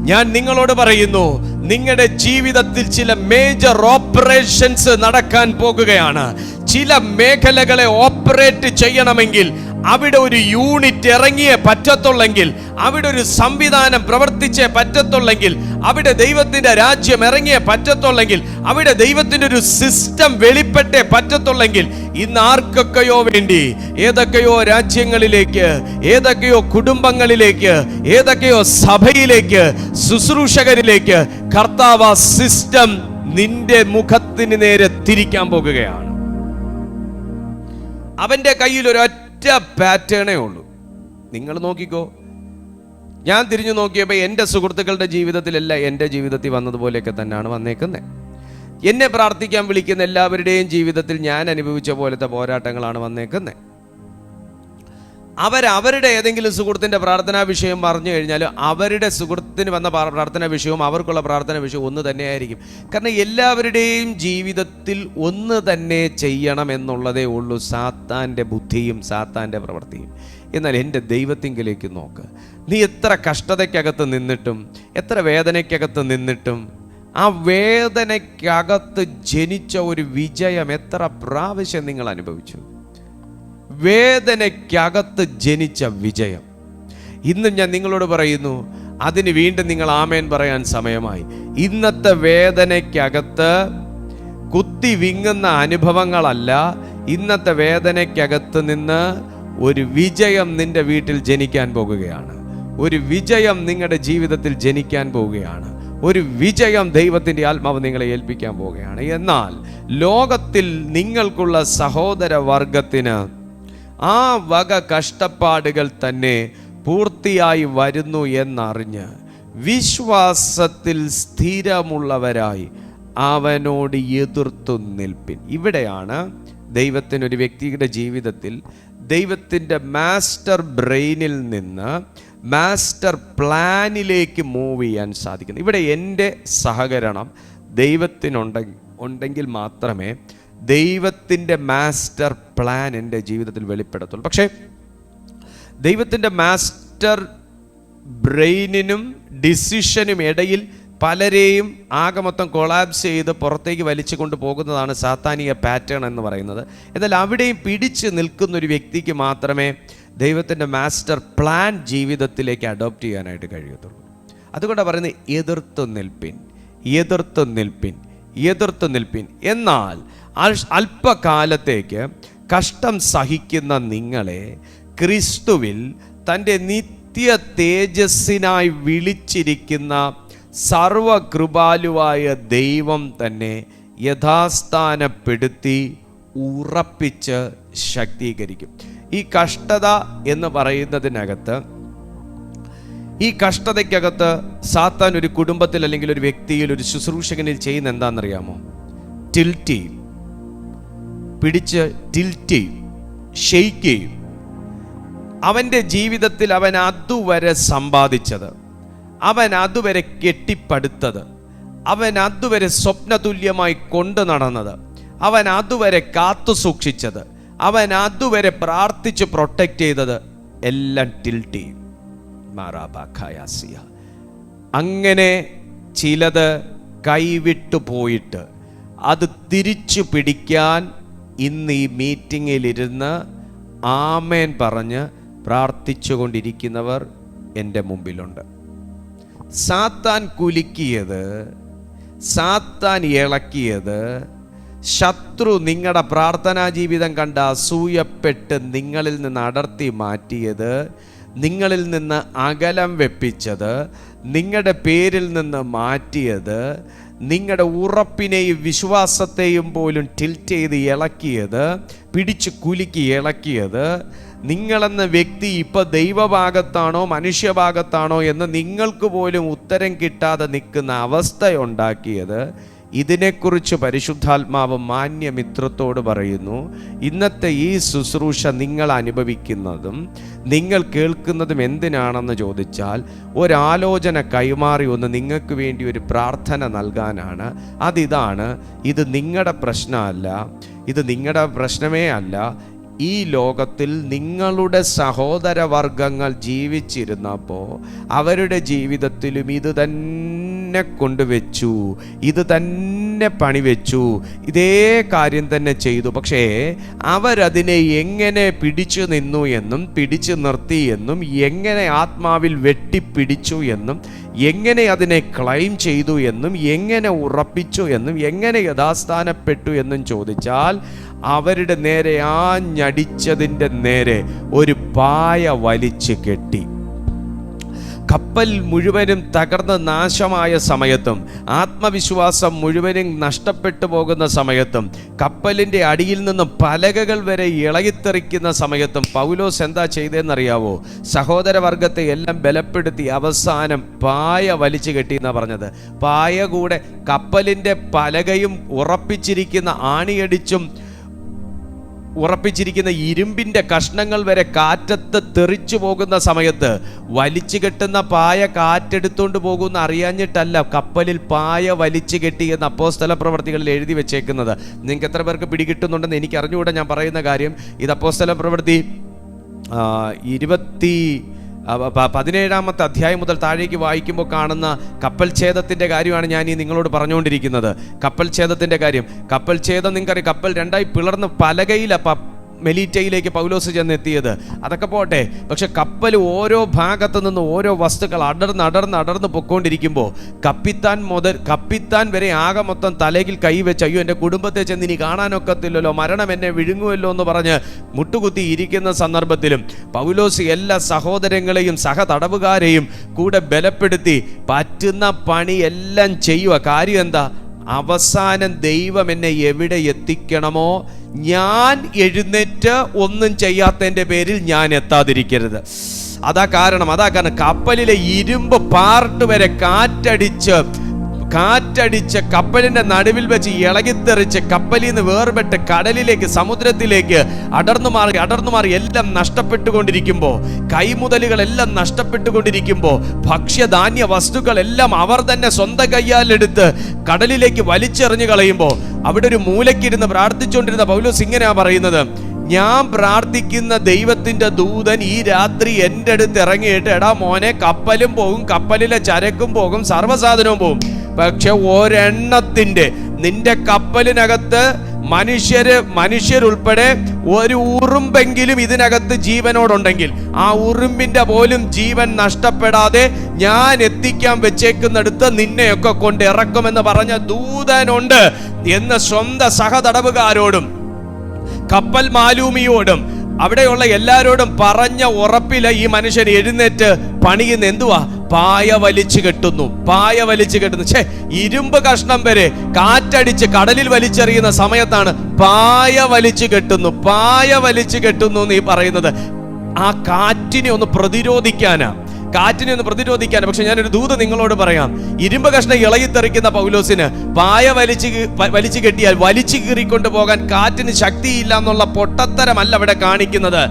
ഞാൻ നിങ്ങളോട് പറയുന്നു, നിങ്ങളുടെ ജീവിതത്തിൽ ചില മേജർ ഓപ്പറേഷൻസ് നടക്കാൻ പോകുകയാണ്. ചില മേഖലകളെ ഓപ്പറേറ്റ് ചെയ്യണമെങ്കിൽ അവിടെ ഒരു യൂണിറ്റ് ഇറങ്ങിയേ പറ്റത്തുള്ളെങ്കിൽ, അവിടെ ഒരു സംവിധാനം പ്രവർത്തിച്ചേ പറ്റത്തുള്ളെങ്കിൽ, അവിടെ ദൈവത്തിന്റെ രാജ്യം ഇറങ്ങിയേ പറ്റത്തുള്ളെങ്കിൽ, അവിടെ ദൈവത്തിന്റെ ഒരു സിസ്റ്റം വെളിപ്പെട്ടേ പറ്റത്തുള്ളെങ്കിൽ, ഇന്ന് ആർക്കൊക്കെയോ വേണ്ടി ഏതൊക്കെയോ രാജ്യങ്ങളിലേക്ക്, ഏതൊക്കെയോ കുടുംബങ്ങളിലേക്ക്, ഏതൊക്കെയോ സഭയിലേക്ക്, ശുശ്രൂഷകരിലേക്ക് കർത്താവ് സിസ്റ്റം നിന്റെ മുഖത്തിന് നേരെ തിരിക്കാൻ പോകുകയാണ്. അവന്റെ കയ്യിൽ ഒരൊറ്റ പാറ്റേണേ ഉള്ളൂ. നിങ്ങൾ നോക്കിക്കോ, ഞാൻ തിരിഞ്ഞു നോക്കിയപ്പോൾ എൻ്റെ സുഹൃത്തുക്കളുടെ ജീവിതത്തിലല്ല എൻ്റെ ജീവിതത്തിൽ വന്നതുപോലെയൊക്കെ തന്നെയാണ് വന്നേക്കുന്നത്. എന്നെ പ്രാർത്ഥിക്കാൻ വിളിക്കുന്ന എല്ലാവരുടെയും ജീവിതത്തിൽ ഞാൻ അനുഭവിച്ച പോലത്തെ പോരാട്ടങ്ങളാണ് വന്നേക്കുന്നത്. അവരവരുടെ ഏതെങ്കിലും സുഹൃത്തിൻ്റെ പ്രാർത്ഥനാ വിഷയം പറഞ്ഞു കഴിഞ്ഞാൽ അവരുടെ സുഹൃത്തിന് വന്ന പ്രാർത്ഥനാ വിഷയവും അവർക്കുള്ള പ്രാർത്ഥനാ വിഷയവും ഒന്ന് തന്നെയായിരിക്കും. കാരണം എല്ലാവരുടെയും ജീവിതത്തിൽ ഒന്ന് തന്നെ ചെയ്യണം എന്നുള്ളതേ ഉള്ളൂ സാത്താൻ്റെ ബുദ്ധിയും സാത്താൻ്റെ പ്രവൃത്തിയും. എന്നാൽ എൻ്റെ ദൈവത്തിങ്കിലേക്ക് നോക്ക്. നീ എത്ര കഷ്ടതയ്ക്കകത്ത് നിന്നിട്ടും എത്ര വേദനയ്ക്കകത്ത് നിന്നിട്ടും ആ വേദനയ്ക്കകത്ത് ജനിച്ച ഒരു വിജയം എത്ര പ്രാവശ്യം നിങ്ങൾ അനുഭവിച്ചു? വേദനയ്ക്കകത്ത് ജനിച്ച വിജയം. ഇന്നും ഞാൻ നിങ്ങളോട് പറയുന്നു, അതിന് വീണ്ടും നിങ്ങൾ ആമേൻ പറയാൻ സമയമായി. ഇന്നത്തെ വേദനയ്ക്കകത്ത് കുത്തി വിങ്ങുന്ന അനുഭവങ്ങളല്ല, ഇന്നത്തെ വേദനയ്ക്കകത്ത് നിന്ന് ഒരു വിജയം നിന്റെ വീട്ടിൽ ജനിക്കാൻ പോകുകയാണ്. ഒരു വിജയം നിങ്ങളുടെ ജീവിതത്തിൽ ജനിക്കാൻ പോവുകയാണ്. ഒരു വിജയം ദൈവത്തിൻ്റെ ആത്മാവ് നിങ്ങളെ ഏൽപ്പിക്കാൻ പോവുകയാണ്. എന്നാൽ ലോകത്തിൽ നിങ്ങൾക്കുള്ള സഹോദര വർഗത്തിന് ആ വക കഷ്ടപ്പാടുകൾ തന്നെ പൂർത്തിയായി വരുന്നു എന്നറിഞ്ഞ് വിശ്വാസത്തിൽ സ്ഥിരമുള്ളവരായി അവനോട് എതിർത്തു നിൽപ്പിൻ. ഇവിടെയാണ് ദൈവത്തിനൊരു വ്യക്തിയുടെ ജീവിതത്തിൽ ദൈവത്തിൻ്റെ മാസ്റ്റർ ബ്രെയിനിൽ നിന്ന് മാസ്റ്റർ പ്ലാനിലേക്ക് മൂവ് ചെയ്യാൻ സാധിക്കുന്നത്. ഇവിടെ എൻ്റെ സഹകരണം ദൈവത്തിനുണ്ടെങ്കിൽ മാത്രമേ ദൈവത്തിൻ്റെ മാസ്റ്റർ പ്ലാൻ എൻ്റെ ജീവിതത്തിൽ വെളിപ്പെടുത്തുള്ളൂ. പക്ഷേ ദൈവത്തിൻ്റെ മാസ്റ്റർ ബ്രെയിനിനും ഡിസിഷനും ഇടയിൽ പലരെയും ആകെ മൊത്തം കൊളാപ്സ് ചെയ്ത് പുറത്തേക്ക് വലിച്ചു കൊണ്ട് പോകുന്നതാണ് സാത്താനിക പാറ്റേൺ എന്ന് പറയുന്നത്. എന്നാൽ അവിടെയും പിടിച്ച് നിൽക്കുന്നൊരു വ്യക്തിക്ക് മാത്രമേ ദൈവത്തിൻ്റെ മാസ്റ്റർ പ്ലാൻ ജീവിതത്തിലേക്ക് അഡോപ്റ്റ് ചെയ്യാനായിട്ട് കഴിയത്തുള്ളൂ. അതുകൊണ്ടാണ് പറയുന്നത് എതിർത്ത് നിൽപ്പിൻ, എതിർത്ത് നിൽപ്പിൻ, എതിർത്ത് നിൽപ്പിൻ. എന്നാൽ അല്പകാലത്തേക്ക് കഷ്ടം സഹിക്കുന്ന നിങ്ങളെ ക്രിസ്തുവിൽ തൻ്റെ നിത്യ തേജസ്സിനായി വിളിച്ചിരിക്കുന്ന സർവകൃപാലുവായ ദൈവം തന്നെ യഥാസ്ഥാനപ്പെടുത്തി ഉറപ്പിച്ച് ശക്തീകരിക്കും. ഈ കഷ്ടത എന്ന് പറയുന്നതിനകത്ത്, ഈ കഷ്ടതയ്ക്കകത്ത് സാത്താൻ ഒരു കുടുംബത്തിൽ അല്ലെങ്കിൽ ഒരു വ്യക്തിയിൽ, ഒരു ശുശ്രൂഷകനിൽ ചെയ്യുന്ന എന്താണെന്നറിയാമോ? ടിൽറ്റ് ചെയ്യും, പിടിച്ച് ടിൽറ്റ് ചെയ്യും, ഷെയ്ക്ക് ചെയ്യും. അവൻ്റെ ജീവിതത്തിൽ അവൻ അതുവരെ സമ്പാദിച്ചത്, അവൻ അതുവരെ കെട്ടിപ്പടുത്തത്, അവൻ അതുവരെ സ്വപ്നതുല്യമായി കൊണ്ടു നടന്നത്, അവൻ അതുവരെ കാത്തു സൂക്ഷിച്ചത്, അവൻ അതുവരെ പ്രാർത്ഥിച്ച് പ്രൊട്ടക്റ്റ് ചെയ്തത് എല്ലാം ടിൽറ്റ് ചെയ്യും. അങ്ങനെ ചിലത് കൈവിട്ടു പോയിട്ട് അത് തിരിച്ചു പിടിക്കാൻ ഇന്ന് ഈ മീറ്റിങ്ങിലിരുന്ന് ആമേൻ പറഞ്ഞ് പ്രാർത്ഥിച്ചു കൊണ്ടിരിക്കുന്നവർ എൻ്റെ മുമ്പിലുണ്ട്. സാത്താൻ കുലുക്കിയത്, സാത്താൻ ഇളക്കിയത്, ശത്രു നിങ്ങളുടെ പ്രാർത്ഥനാ ജീവിതം കണ്ട് അസൂയപ്പെട്ട് നിങ്ങളിൽ നിന്ന് അടർത്തി മാറ്റിയത്, നിങ്ങളിൽ നിന്ന് അകലം വെപ്പിച്ചത്, നിങ്ങളുടെ പേരിൽ നിന്ന് മാറ്റിയത്, നിങ്ങളുടെ ഉറപ്പിനെയും വിശ്വാസത്തെയും പോലും ടിൽറ്റ് ചെയ്ത് ഇളക്കിയത്, പിടിച്ച് കുലുക്കി ഇളക്കിയത്, നിങ്ങളെന്ന വ്യക്തി ഇപ്പോൾ ദൈവഭാഗത്താണോ മനുഷ്യഭാഗത്താണോ എന്ന് നിങ്ങൾക്ക് പോലും ഉത്തരം കിട്ടാതെ നിൽക്കുന്ന അവസ്ഥയുണ്ടാക്കിയത്, ഇതിനെക്കുറിച്ച് പരിശുദ്ധാത്മാവ് മാന്യമിത്രത്തോട് പറയുന്നു. ഇന്നത്തെ ഈ ശുശ്രൂഷ നിങ്ങൾ അനുഭവിക്കുന്നതും നിങ്ങൾ കേൾക്കുന്നതും എന്തിനാണെന്ന് ചോദിച്ചാൽ, ഒരാലോചന കൈമാറി ഒന്ന് നിങ്ങൾക്ക് വേണ്ടി ഒരു പ്രാർത്ഥന നൽകാനാണ്. അതിതാണ്, ഇത് നിങ്ങളുടെ പ്രശ്നമല്ല, ഇത് നിങ്ങളുടെ പ്രശ്നമേ അല്ല. ഈ ലോകത്തിൽ നിങ്ങളുടെ സഹോദരവർഗങ്ങൾ ജീവിച്ചിരുന്നപ്പോൾ അവരുടെ ജീവിതത്തിലും ഇത് തന്നെ കൊണ്ടുവച്ചു, ഇത് തന്നെ പണിവെച്ചു, ഇതേ കാര്യം തന്നെ ചെയ്തു. പക്ഷേ അവരതിനെ എങ്ങനെ പിടിച്ചു നിന്നു എന്നും പിടിച്ചു നിർത്തി എന്നും എങ്ങനെ ആത്മാവിൽ വെട്ടിപ്പിടിച്ചു എന്നും എങ്ങനെ അതിനെ ക്ലൈം ചെയ്തു എന്നും എങ്ങനെ ഉറപ്പിച്ചു എന്നും എങ്ങനെ യഥാസ്ഥാനപ്പെട്ടു എന്നും ചോദിച്ചാൽ, അവരുടെ നേരെ ആഞ്ഞടിച്ചതിൻ്റെ നേരെ ഒരു പായ വലിച്ചു കെട്ടി. കപ്പൽ മുഴുവനും തകർന്ന് നാശമായ സമയത്തും ആത്മവിശ്വാസം മുഴുവനും നഷ്ടപ്പെട്ടു പോകുന്ന സമയത്തും കപ്പലിൻ്റെ അടിയിൽ നിന്നും പലകകൾ വരെ ഇളകിത്തെറിക്കുന്ന സമയത്തും പൗലോസ് എന്താ ചെയ്തതെന്നറിയാവോ? സഹോദരവർഗത്തെ എല്ലാം ബലപ്പെടുത്തി അവസാനം പായ വലിച്ചു കെട്ടിയെന്നാണ് പറഞ്ഞത്. പായ കൂടെ കപ്പലിൻ്റെ പലകയും ഉറപ്പിച്ചിരിക്കുന്ന ആണിയടിച്ചും ഉറപ്പിച്ചിരിക്കുന്ന ഇരുമ്പിൻ്റെ കഷ്ണങ്ങൾ വരെ കാറ്റത്ത് തെറിച്ചു പോകുന്ന സമയത്ത് വലിച്ചു കെട്ടുന്ന പായ കാറ്റെടുത്തുകൊണ്ട് പോകുന്ന അറിയാഞ്ഞിട്ടല്ല കപ്പലിൽ പായ വലിച്ചു കെട്ടി എന്ന് അപ്പോസ്തല പ്രവൃത്തികളിൽ എഴുതി വെച്ചേക്കുന്നത്. നിങ്ങൾക്ക് എത്ര പേർക്ക് പിടികിട്ടുന്നുണ്ടെന്ന് എനിക്ക് അറിഞ്ഞുകൂടെ ഞാൻ പറയുന്ന കാര്യം. ഇത് അപ്പോസ്തല പ്രവൃത്തി 17-ാമത്തെ അധ്യായം മുതൽ താഴേക്ക് വായിക്കുമ്പോൾ കാണുന്ന കപ്പൽ ഛേദത്തിൻ്റെ കാര്യമാണ് ഞാൻ നിങ്ങളോട് പറഞ്ഞുകൊണ്ടിരിക്കുന്നത്. കപ്പൽ ഛേദത്തിൻ്റെ കാര്യം. കപ്പൽ ഛേദം നിങ്ങൾക്കറിയാം, കപ്പൽ രണ്ടായി പിളർന്ന് പലകയിലാണ് മെലീറ്റയിലേക്ക് പൗലോസ് ചെന്നെത്തിയത്. അതൊക്കെ പോട്ടെ, പക്ഷെ കപ്പൽ ഓരോ ഭാഗത്തു നിന്ന് ഓരോ വസ്തുക്കൾ അടർന്ന് പൊക്കോണ്ടിരിക്കുമ്പോൾ കപ്പിത്താൻ വരെ ആകെ മൊത്തം തലയിൽ കൈവച്ച്, അയ്യോ എൻ്റെ കുടുംബത്തെ ചെന്ന് ഇനി കാണാനൊക്കത്തില്ലല്ലോ, മരണം എന്നെ വിഴുങ്ങുമല്ലോ എന്ന് പറഞ്ഞ് മുട്ടുകുത്തി ഇരിക്കുന്ന സന്ദർഭത്തിലും പൗലോസ് എല്ലാ സഹോദരങ്ങളെയും സഹതടവുകാരെയും കൂടെ ബലപ്പെടുത്തി പറ്റുന്ന പണി എല്ലാം ചെയ്യുക. കാര്യം എന്താ? അവസാനം ദൈവം എന്നെ എവിടെ എത്തിക്കണമോ ഞാൻ എഴുന്നേറ്റ് ഒന്നും ചെയ്യാത്തതിൻ്റെ പേരിൽ ഞാൻ എത്താതിരിക്കരുത്. അതാ കാരണം കപ്പലിലെ ഇരുമ്പ് പാർട്ട് വരെ കാറ്റടിച്ച് കപ്പലിന്റെ നടുവിൽ വെച്ച് ഇളകിത്തെറിച്ച് കപ്പലിൽ നിന്ന് വേർപെട്ട് കടലിലേക്ക്, സമുദ്രത്തിലേക്ക് അടർന്നു മാറി എല്ലാം നഷ്ടപ്പെട്ടുകൊണ്ടിരിക്കുമ്പോൾ, കൈമുതലുകളെല്ലാം നഷ്ടപ്പെട്ടുകൊണ്ടിരിക്കുമ്പോൾ, ഭക്ഷ്യധാന്യ വസ്തുക്കളെല്ലാം അവർ തന്നെ സ്വന്തം കയ്യാലെടുത്ത് കടലിലേക്ക് വലിച്ചെറിഞ്ഞു കളയുമ്പോൾ, അവിടെ ഒരു മൂലക്കിരുന്ന് പ്രാർത്ഥിച്ചുകൊണ്ടിരുന്ന പൗലോസ് ഇങ്ങനെയാ പറയുന്നത്: ഞാൻ പ്രാർത്ഥിക്കുന്ന ദൈവത്തിന്റെ ദൂതൻ ഈ രാത്രി എൻ്റെ അടുത്ത് ഇറങ്ങിയിട്ട്, എടാ മോനെ, കപ്പലും പോകും, കപ്പലിലെ ചരക്കും പോകും, സർവ്വസാധനവും പോകും, പക്ഷെ ഒരെണ്ണത്തിന്റെ, നിന്റെ കപ്പലിനകത്ത് മനുഷ്യരുൾപ്പെടെ ഒരു ഉറുമ്പെങ്കിലും ഇതിനകത്ത് ജീവനോടുണ്ടെങ്കിൽ ആ ഉറുമ്പിന്റെ പോലും ജീവൻ നഷ്ടപ്പെടാതെ ഞാൻ എത്തിക്കാൻ വെച്ചേക്കുന്നിടത്ത് നിന്നെയൊക്കെ കൊണ്ട് ഇറക്കുമെന്ന് പറഞ്ഞ ദൂതനുണ്ട് എന്ന് സ്വന്തം സഹതടവുകാരോടും കപ്പൽ മാലൂമിയോടും അവിടെയുള്ള എല്ലാരോടും പറഞ്ഞ ഉറപ്പില ഈ മനുഷ്യൻ എഴുന്നേറ്റ് പണിയുന്ന എന്തുവാ? പായ വലിച്ചു കെട്ടുന്നു. ഇരുമ്പ് കഷ്ണം വരെ കാറ്റടിച്ച് കടലിൽ വലിച്ചെറിയുന്ന സമയത്താണ് പായ വലിച്ചു കെട്ടുന്നു എന്ന് ഈ പറയുന്നത്. ആ കാറ്റിനെ ഒന്ന് പ്രതിരോധിക്കാനാ. പക്ഷെ ഞാനൊരു ദൂത് നിങ്ങളോട് പറയാം. ഇരുമ്പ് കഷ്ണം ഇളകിത്തെറിക്കുന്ന പൗലോസിന് പായ വലിച്ചു കെട്ടിയാൽ വലിച്ചു കീറിക്കൊണ്ട് പോകാൻ കാറ്റിന് ശക്തിയില്ല എന്നുള്ള പൊട്ടത്തരമല്ല അവിടെ കാണിക്കുന്നത്.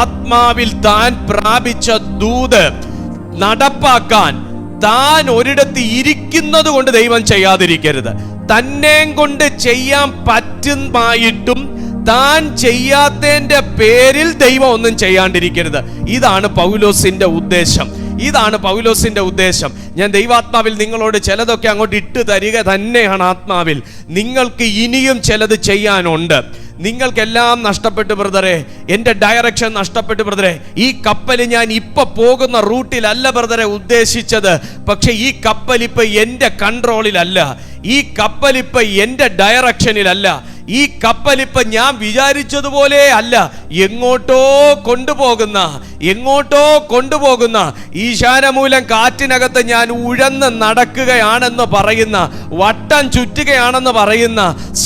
ആത്മാവിൽ താൻ പ്രാപിച്ച ദൂത് നടപ്പാക്കാൻ താൻ ഒരിടത്ത് ഇരിക്കുന്നത് കൊണ്ട് ദൈവം ചെയ്യാതിരിക്കരുത്. തന്നെ കൊണ്ട് ചെയ്യാൻ പറ്റുമായിട്ടും താൻ ചെയ്യാത്തതിന്റെ പേരിൽ ദൈവം ഒന്നും ചെയ്യാണ്ടിരിക്കരുത്. ഇതാണ് പൗലോസിന്റെ ഉദ്ദേശം. ഞാൻ ദൈവാത്മാവിൽ നിങ്ങളോട് ചിലതൊക്കെ അങ്ങോട്ട് ഇട്ട് തരിക തന്നെയാണ്. ആത്മാവിൽ നിങ്ങൾക്ക് ഇനിയും ചിലത് ചെയ്യാനുണ്ട്. നിങ്ങൾക്കെല്ലാം നഷ്ടപ്പെട്ടു ബ്രദറെ, എൻ്റെ ഡയറക്ഷൻ നഷ്ടപ്പെട്ടു ബ്രദറെ, ഈ കപ്പൽ ഞാൻ ഇപ്പൊ പോകുന്ന റൂട്ടിലല്ല ബ്രദറെ ഉദ്ദേശിച്ചത്, പക്ഷെ ഈ കപ്പൽ ഇപ്പൊ എൻ്റെ കൺട്രോളിലല്ല, ഈ കപ്പൽ ഇപ്പൊ എൻ്റെ ഡയറക്ഷനിലല്ല, ഈ കപ്പലിപ്പം ഞാൻ വിചാരിച്ചതുപോലെ അല്ല, എങ്ങോട്ടോ കൊണ്ടുപോകുന്ന ഈശാനമൂലം കാറ്റിനകത്ത് ഞാൻ ഉഴന്ന് നടക്കുകയാണെന്ന് പറയുന്ന, വട്ടം ചുറ്റുകയാണെന്ന് പറയുന്ന,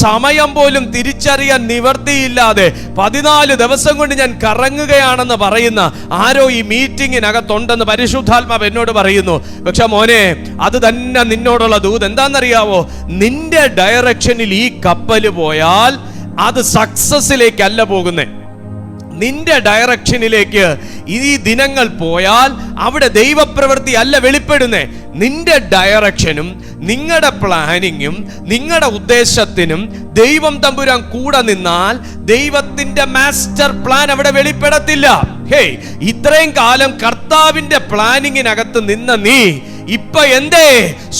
സമയം പോലും തിരിച്ചറിയാൻ നിവർത്തിയില്ലാതെ 14 ദിവസം കൊണ്ട് ഞാൻ കറങ്ങുകയാണെന്ന് പറയുന്ന ആരോ ഈ മീറ്റിങ്ങിനകത്തുണ്ടെന്ന് പരിശുദ്ധാത്മാവ് എന്നോട് പറയുന്നു. പക്ഷെ മോനെ, അത് തന്നെ നിന്നോടുള്ള ദൂത് എന്താണെന്നറിയാവോ? നിന്റെ ഡയറക്ഷനിൽ ഈ കപ്പൽ പോയാൽ അത് സക്സസിലേക്കല്ല പോകുന്നേ. നിന്റെ ഡയറക്ഷനിലേക്ക് ഈ ദിനങ്ങൾ പോയാൽ അവിടെ ദൈവപ്രവൃത്തി അല്ല വെളിപ്പെടുന്നേ. നിന്റെ ഡയറക്ഷനും നിങ്ങളുടെ പ്ലാനിങ്ങും നിങ്ങളുടെ ഉദ്ദേശത്തിനും ദൈവം തമ്പുരാൻ കൂടെ നിന്നാൽ ദൈവത്തിന്റെ മാസ്റ്റർ പ്ലാൻ അവിടെ വെളിപ്പെടത്തില്ല. ഇത്രയും കാലം കർത്താവിന്റെ പ്ലാനിങ്ങിനകത്ത് നിന്ന നീ ഇപ്പൊ എന്തേ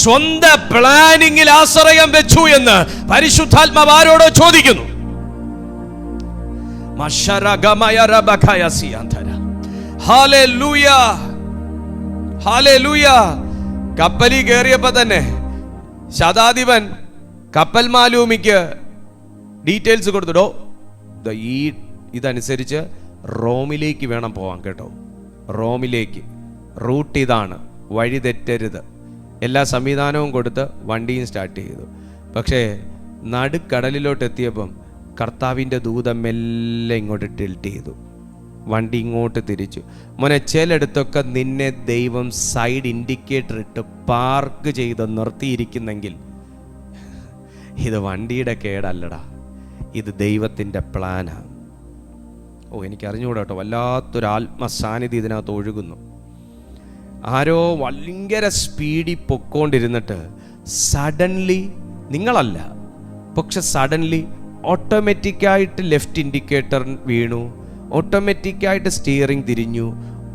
സ്വന്തം പ്ലാനിങ്ങിൽ ആശ്രയം വെച്ചു എന്ന് പരിശുദ്ധാത്മാവ് ആരോടോ ചോദിക്കുന്നു. കപ്പലിൽ കയറിയപ്പോ തന്നെ ശതാധിപൻ കപ്പൽ മാലൂമിക്ക് ഡീറ്റെയിൽസ് കൊടുത്തിടോ, ഈ ഇതനുസരിച്ച് റോമിലേക്ക് വേണം പോവാൻ കേട്ടോ. റോമിലേക്ക് റൂട്ട് ഇതാണ്, വഴി തെറ്റരുത്, എല്ലാ സംവിധാനവും കൊടുത്ത് വണ്ടിയും സ്റ്റാർട്ട് ചെയ്തു. പക്ഷേ നടുക്കടലിലോട്ട് എത്തിയപ്പം കർത്താവിൻ്റെ ദൂതം മെല്ലെ ഇങ്ങോട്ട് ടിൽറ്റ് ചെയ്തു, വണ്ടി ഇങ്ങോട്ട് തിരിച്ചു. മോനെ, ചിലയിടത്തൊക്കെ നിന്നെ ദൈവം സൈഡ് ഇൻഡിക്കേറ്റർ ഇട്ട് പാർക്ക് ചെയ്ത് നിർത്തിയിരിക്കുന്നെങ്കിൽ ഇത് വണ്ടിയുടെ കേടല്ലടാ, ഇത് ദൈവത്തിൻ്റെ പ്ലാനാണ്. എനിക്കറിഞ്ഞുകൂടാ കേട്ടോ, വല്ലാത്തൊരു ആത്മസാന്നിധ്യം ഇതിനകത്ത് ഒഴുകുന്നു. ആരോ ഭയങ്കര സ്പീഡിൽ പൊക്കോണ്ടിരുന്നിട്ട് സഡൻലി, നിങ്ങളല്ല പക്ഷെ സഡൻലി ഓട്ടോമാറ്റിക്കായിട്ട് ലെഫ്റ്റ് ഇൻഡിക്കേറ്റർ വീണു, ഓട്ടോമാറ്റിക്കായിട്ട് സ്റ്റിയറിംഗ് തിരിഞ്ഞു,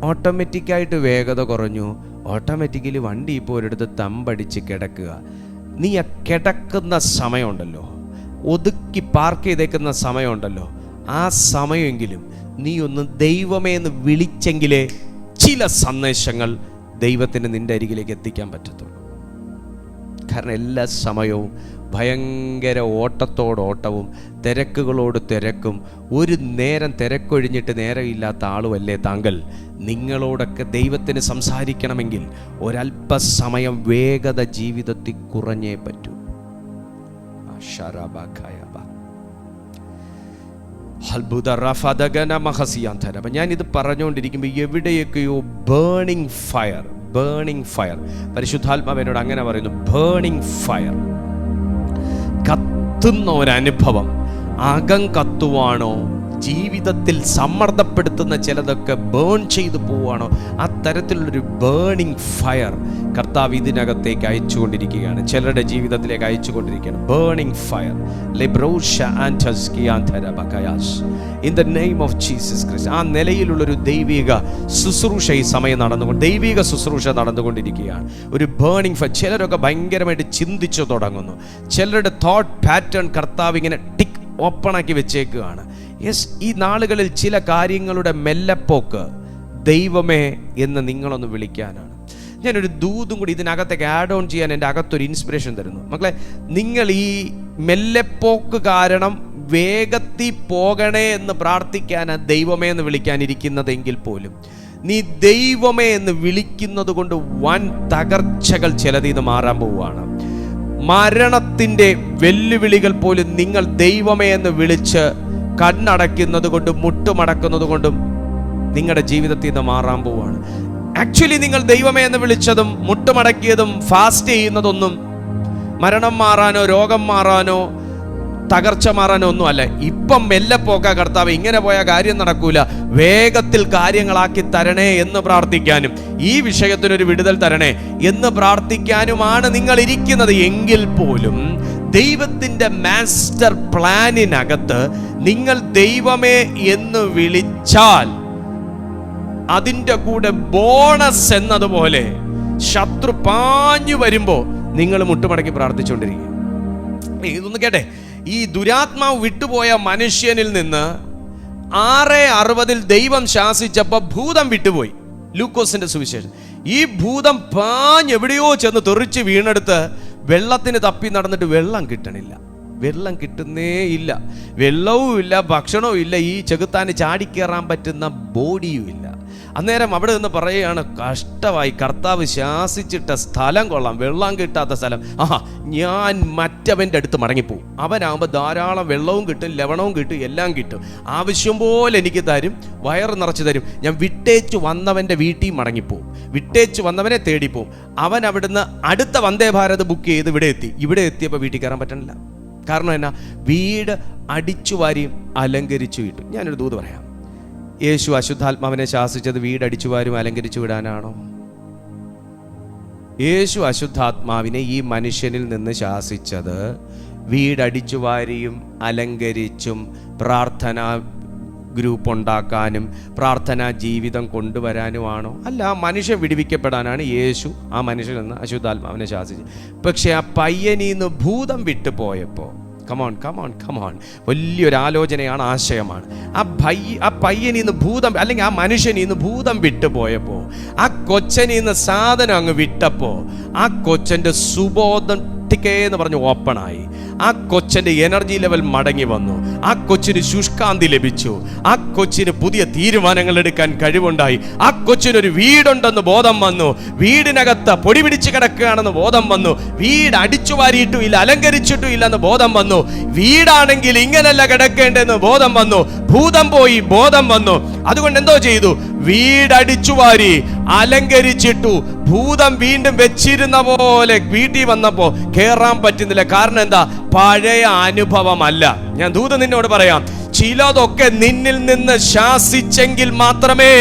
ഓട്ടോമാറ്റിക്കായിട്ട് വേഗത കുറഞ്ഞു, ഓട്ടോമാറ്റിക്കലി വണ്ടി ഇപ്പോൾ ഒരിടത്ത് തമ്പടിച്ച് കിടക്കുക. നീ ആ കിടക്കുന്ന സമയമുണ്ടല്ലോ, ഒതുക്കി പാർക്ക് ചെയ്തേക്കുന്ന സമയമുണ്ടല്ലോ, ആ സമയമെങ്കിലും നീ ഒന്ന് ദൈവമേ എന്ന് വിളിച്ചെങ്കിലേ ചില സന്ദേശങ്ങൾ ദൈവത്തിന് നിൻ്റെ അരികിലേക്ക് എത്തിക്കാൻ പറ്റത്തുള്ളൂ. കാരണം എല്ലാ സമയവും ഭയങ്കര ഓട്ടത്തോടോട്ടവും തിരക്കുകളോട് തിരക്കും. ഒരു നേരം തിരക്കൊഴിഞ്ഞിട്ട് നേരമില്ലാത്ത ആളുമല്ലേ താങ്കൾ? നിങ്ങളോടൊക്കെ ദൈവത്തിന് സംസാരിക്കണമെങ്കിൽ ഒരല്പസമയം വേഗത ജീവിതത്തിൽ കുറഞ്ഞേ പറ്റൂ. അപ്പം ഞാനിത് പറഞ്ഞുകൊണ്ടിരിക്കുമ്പോൾ എവിടെയൊക്കെയോ ബേണിംഗ് ഫയർ, പരിശുദ്ധാത്മാവിനോട് അങ്ങനെ പറയുന്നു, ബേണിംഗ് ഫയർ, കത്തുന്ന ഒരനുഭവം. അകം കത്തുവാണോ, ജീവിതത്തിൽ സമ്മർദ്ദപ്പെടുത്തുന്ന ചിലതൊക്കെ ബേൺ ചെയ്തു പോവുകയാണോ, ആ തരത്തിലുള്ളൊരു ബേണിംഗ് ഫയർ കർത്താവ് ഇതിനകത്തേക്ക് അയച്ചുകൊണ്ടിരിക്കുകയാണ്, ചിലരുടെ ജീവിതത്തിലേക്ക് അയച്ചുകൊണ്ടിരിക്കുകയാണ്. Burning fire in the name of Jesus Christ. ആ നിലയിലുള്ളൊരു ദൈവിക ശുശ്രൂഷ ഈ സമയം ദൈവിക ശുശ്രൂഷ നടന്നുകൊണ്ടിരിക്കുകയാണ്. ഒരു ബേണിംഗ് ഫയർ. ചിലരൊക്കെ ഭയങ്കരമായിട്ട് ചിന്തിച്ചു തുടങ്ങുന്നു. ചിലരുടെ തോട്ട് പാറ്റേൺ കർത്താവ് ഇങ്ങനെ ടിക്ക് ഓപ്പണാക്കി വെച്ചേക്കുകയാണ്. യെസ്, ഈ നാളുകളിൽ ചില കാര്യങ്ങളുടെ മെല്ലെപ്പോക്ക് ദൈവമേ എന്ന് നിങ്ങളൊന്ന് വിളിക്കാനാണ്. ഞാനൊരു ദൂതും കൂടി ഇതിനകത്തേക്ക് ആഡ് ഓൺ ചെയ്യാൻ എൻ്റെ അകത്തൊരു ഇൻസ്പിറേഷൻ തരുന്നു. മക്കളെ, നിങ്ങൾ ഈ മെല്ലെപ്പോക്ക് കാരണം വേഗത്തിൽ പോകണേ എന്ന് പ്രാർത്ഥിക്കാനാണ് ദൈവമേ എന്ന് വിളിക്കാനിരിക്കുന്നതെങ്കിൽ പോലും നീ ദൈവമേ എന്ന് വിളിക്കുന്നത് കൊണ്ട് വൻ തകർച്ചകൾ ചിലതിന്ന് മാറാൻ പോവുകയാണ്. മരണത്തിൻ്റെ വെല്ലുവിളികൾ പോലും നിങ്ങൾ ദൈവമേ എന്ന് വിളിച്ച് കണ്ണടയ്ക്കുന്നത് കൊണ്ടും മുട്ടുമടക്കുന്നത് കൊണ്ടും നിങ്ങളുടെ ജീവിതത്തിൽ നിന്ന് മാറാൻ പോവുകയാണ്. ആക്ച്വലി നിങ്ങൾ ദൈവമേ എന്ന് വിളിച്ചതും മുട്ടുമടക്കിയതും ഫാസ്റ്റ് ചെയ്യുന്നതൊന്നും മരണം മാറാനോ രോഗം മാറാനോ തകർച്ച മാറാനോ ഒന്നും അല്ല. ഇപ്പം മെല്ലെ പോക്ക കർത്താവ്, ഇങ്ങനെ പോയ കാര്യം നടക്കൂല, വേഗത്തിൽ കാര്യങ്ങളാക്കി തരണേ എന്ന് പ്രാർത്ഥിക്കാനും ഈ വിഷയത്തിനൊരു വിടുതൽ തരണേ എന്ന് പ്രാർത്ഥിക്കാനുമാണ് നിങ്ങൾ ഇരിക്കുന്നത്. എങ്കിൽ പോലും ദൈവത്തിൻ്റെ മാസ്റ്റർ പ്ലാനിനകത്ത് നിങ്ങൾ ദൈവമേ എന്ന് വിളിച്ചാൽ അതിൻ്റെ കൂടെ ബോണസ് എന്നതുപോലെ ശത്രു പാഞ്ഞു വരുമ്പോൾ നിങ്ങൾ മുട്ടുമടക്കി പ്രാർത്ഥിച്ചുകൊണ്ടിരിക്കുക. ഇതൊന്ന് കേട്ടെ, ഈ ദുരാത്മാവ് വിട്ടുപോയ മനുഷ്യനിൽ നിന്ന് 6:60 ദൈവം ശാസിച്ചപ്പോൾ ഭൂതം വിട്ടുപോയി. ലൂക്കോസിന്റെ സുവിശേഷം. ഈ ഭൂതം പാഞ്ഞെവിടെയോ ചെന്ന് തെറിച്ച് വീണെടുത്ത് വെള്ളത്തിന് തപ്പി നടന്നിട്ട് വെള്ളം കിട്ടണില്ല, വെള്ളം കിട്ടുന്നേ ഇല്ല, വെള്ളവും ഇല്ല, ഭക്ഷണവും ഇല്ല, ഈ ചെകുത്താന് ചാടിക്കേറാൻ പറ്റുന്ന ബോഡിയും ഇല്ല. അന്നേരം അവിടെ നിന്ന് പറയുകയാണ്, കഷ്ടമായി, കർത്താവ് ശാസിച്ചിട്ട സ്ഥലം കൊള്ളാം, വെള്ളം കിട്ടാത്ത സ്ഥലം, ഞാൻ മറ്റവൻ്റെ അടുത്ത് മടങ്ങിപ്പോവും, അവനാകുമ്പോൾ ധാരാളം വെള്ളവും കിട്ടും, ലവണവും കിട്ടും, എല്ലാം കിട്ടും, ആവശ്യം പോലെ എനിക്ക് തരും, വയറ് നിറച്ച് തരും, ഞാൻ വിട്ടേച്ചു വന്നവൻ്റെ വീട്ടിൽ മടങ്ങിപ്പോവും, വിട്ടേച്ചു വന്നവനെ തേടിപ്പോവും. അവൻ അവിടുന്ന് അടുത്ത വന്ദേ ഭാരത് ബുക്ക് ചെയ്ത് ഇവിടെ എത്തിയപ്പോൾ വീട്ടിൽ കയറാൻ പറ്റണില്ല. കാരണം എന്നാ? വീട് അടിച്ചു വാരിയും അലങ്കരിച്ചു വിട്ടു. ഞാനൊരു ദൂത് പറയാം. യേശു അശുദ്ധാത്മാവിനെ ശാസിച്ചത് വീടടിച്ചു വാരും അലങ്കരിച്ചു വിടാനാണോ? യേശു അശുദ്ധാത്മാവിനെ ഈ മനുഷ്യനിൽ നിന്ന് ശാസിച്ചത് വീടടിച്ചു വാരിയും അലങ്കരിച്ചും പ്രാർത്ഥന ഗ്രൂപ്പ് ഉണ്ടാക്കാനും പ്രാർത്ഥനാ ജീവിതം കൊണ്ടുവരാനുമാണോ? അല്ല, ആ മനുഷ്യൻ വിടുവിക്കപ്പെടാനാണ് യേശു ആ മനുഷ്യനിൽ നിന്ന് അശുദ്ധാത്മാവിനെ ശാസിച്ചത്. പക്ഷെ ആ പയ്യനീന്ന് ഭൂതം വിട്ടുപോയപ്പോൾ, കമോൺ, വലിയൊരു ആലോചനയാണ്, ആശയമാണ്. ആ പയ്യനീന്ന് ഭൂതം, അല്ലെങ്കിൽ ആ മനുഷ്യനീന്ന് ഭൂതം വിട്ടുപോയപ്പോൾ, ആ കൊച്ചനീന്ന് സാധനം അങ്ങ് വിട്ടപ്പോൾ, ആ കൊച്ചൻ്റെ സുബോധം എന്ന് പറഞ്ഞ് ഓപ്പണായി. ആ കൊച്ചിൻ്റെ എനർജി ലെവൽ മടങ്ങി വന്നു. ആ കൊച്ചിന് ശുഷ്കാന്തി ലഭിച്ചു. ആ കൊച്ചിന് പുതിയ തീരുമാനങ്ങൾ എടുക്കാൻ കഴിവുണ്ടായി. ആ കൊച്ചിനൊരു വീടുണ്ടെന്ന് ബോധം വന്നു. വീടിനകത്ത് പൊടി പിടിച്ച് കിടക്കുകയാണെന്ന് ബോധം വന്നു. വീട് അടിച്ചു വാരിയിട്ടും ഇല്ല, അലങ്കരിച്ചിട്ടും ഇല്ലെന്ന് ബോധം വന്നു. വീടാണെങ്കിൽ ഇങ്ങനല്ല കിടക്കേണ്ടെന്ന് ബോധം വന്നു. ഭൂതം പോയി, ബോധം വന്നു. അതുകൊണ്ട് എന്തോ ചെയ്തു? വീടടിച്ചു വാരി അലങ്കരിച്ചിട്ടു. ഭൂതം വീണ്ടും വെച്ചിരുന്ന പോലെ വീട്ടിൽ വന്നപ്പോ കേറാൻ പറ്റുന്നില്ല. കാരണം എന്താ? പഴയ അനുഭവമല്ല. ഞാൻ ദൂതൻ നിന്നോട് പറയാം, ചിലതൊക്കെ നിന്നിൽ നിന്ന് ശാസിച്ചെങ്കിൽ മാത്രമേ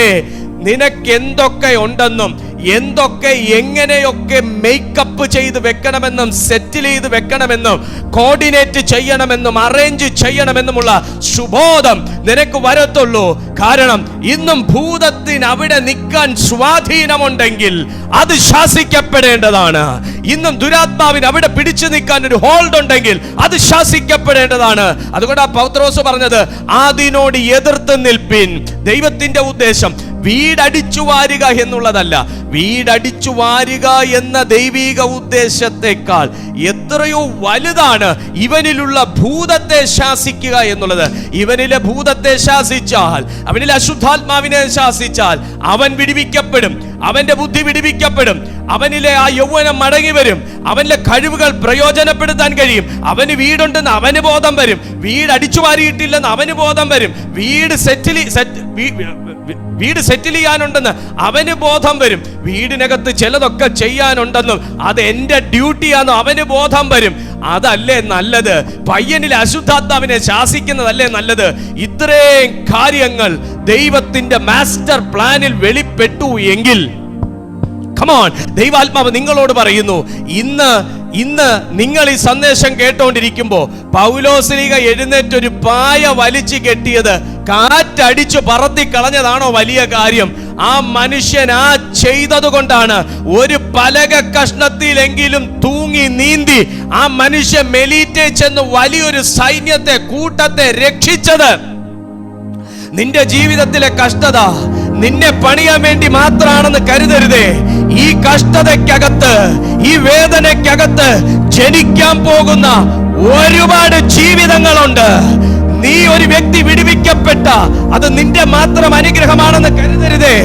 നിനക്ക് എന്തൊക്കെ ഉണ്ടെന്നും എന്തൊക്കെ എങ്ങനെയൊക്കെ മേക്കപ്പ് ചെയ്ത് വെക്കണമെന്നും സെറ്റിൽ ചെയ്ത് വെക്കണമെന്നും കോർഡിനേറ്റ് ചെയ്യണമെന്നും അറേഞ്ച് ചെയ്യണമെന്നുമുള്ള സുബോധം നിനക്ക് വരത്തുള്ളൂ. കാരണം ഇന്നും ഭൂതത്തിന് അവിടെ നിൽക്കാൻ സ്വാധീനമുണ്ടെങ്കിൽ അത് ശാസിക്കപ്പെടേണ്ടതാണ്. ഇന്നും ദുരാത്മാവിന് അവിടെ പിടിച്ചു നിൽക്കാൻ ഒരു ഹോൾഡ് ഉണ്ടെങ്കിൽ അത് ശാസിക്കപ്പെടേണ്ടതാണ്. അതുകൊണ്ടാണ് പൗത്രോസ് പറഞ്ഞത്, അതിനോട് എതിർത്ത് നിൽപ്പിൻ. ദൈവത്തിന്റെ ഉദ്ദേശം വീടടിച്ചു വാരുക എന്നുള്ളതല്ല. വീടടിച്ചു വാരുക എന്ന ദൈവിക ഉദ്ദേശത്തെക്കാൾ എത്രയോ വലുതാണ് ഇവനിലുള്ള ഭൂതത്തെ ശാസിക്കുക എന്നുള്ളത്. ഇവനിലെ ഭൂതത്തെ ശാസിച്ചാൽ, അവനിലെ അശുദ്ധാത്മാവിനെ ശാസിച്ചാൽ അവൻ വിടുവിക്കപ്പെടും. അവന്റെ ബുദ്ധി വിടുവിക്കപ്പെടും. അവനിലെ ആ യൗവനം മടങ്ങി വരും. അവനിലെ കഴിവുകൾ പ്രയോജനപ്പെടുത്താൻ കഴിയും. അവന് വീടുണ്ടെന്ന് അവന് ബോധം വരും. വീട് അടിച്ചു വാരിയിട്ടില്ലെന്ന് അവന് ബോധം വരും. വീട് സെറ്റിൽ ചെയ്യാനുണ്ടെന്ന് അവന് ബോധം വരും. വീടിനകത്ത് ചിലതൊക്കെ ചെയ്യാനുണ്ടെന്നും അത് എന്റെ ഡ്യൂട്ടിയാണെന്നും അവന് ബോധം വരും. അതല്ലേ നല്ലത്? പയ്യനിലെ അശുദ്ധാത്മാവിനെ ശാസിക്കുന്നതല്ലേ നല്ലത്? ഇത്രയും കാര്യങ്ങൾ ദൈവത്തിന്റെ മാസ്റ്റർ പ്ലാനിൽ വെളിപ്പെട്ടു എങ്കിൽ, കമോൺ, ദൈവാത്മാവ് നിങ്ങളോട് പറയുന്നു, ഇന്ന് നിങ്ങൾ ഈ സന്ദേശം കേട്ടോണ്ടിരിക്കുമ്പോ പൗലോസ്ലീഹ എഴുന്നേറ്റൊരു പായ വലിച്ചു കെട്ടിയത് കാറ്റടിച്ചു പറത്തി കളഞ്ഞതാണോ വലിയ കാര്യം? ആ മനുഷ്യൻ ആ ചെയ്തത് കൊണ്ടാണ് ഒരു പലക കഷ്ണത്തിലെങ്കിലും തൂങ്ങി നീന്തി ആ മനുഷ്യൻ മെലീറ്റെ ചെന്ന് വലിയൊരു സൈന്യത്തെ, കൂട്ടത്തെ രക്ഷിച്ചത്. നിന്റെ ജീവിതത്തിലെ കഷ്ടത നിന്നെ പണിയാൻ വേണ്ടി മാത്രമാണെന്ന് കരുതരുതേ. ഈ കഷ്ടതയ്ക്കകത്ത്, ഈ വേദനയ്ക്കകത്ത് ജനിക്കാൻ പോകുന്ന ഒരുപാട് ജീവിതങ്ങളുണ്ട്. നീ ഒരു വ്യക്തി വിടുവിക്കപ്പെട്ട അത് നിന്റെ മാത്രം അനുഗ്രഹമാണെന്ന് കരുതരുതേ.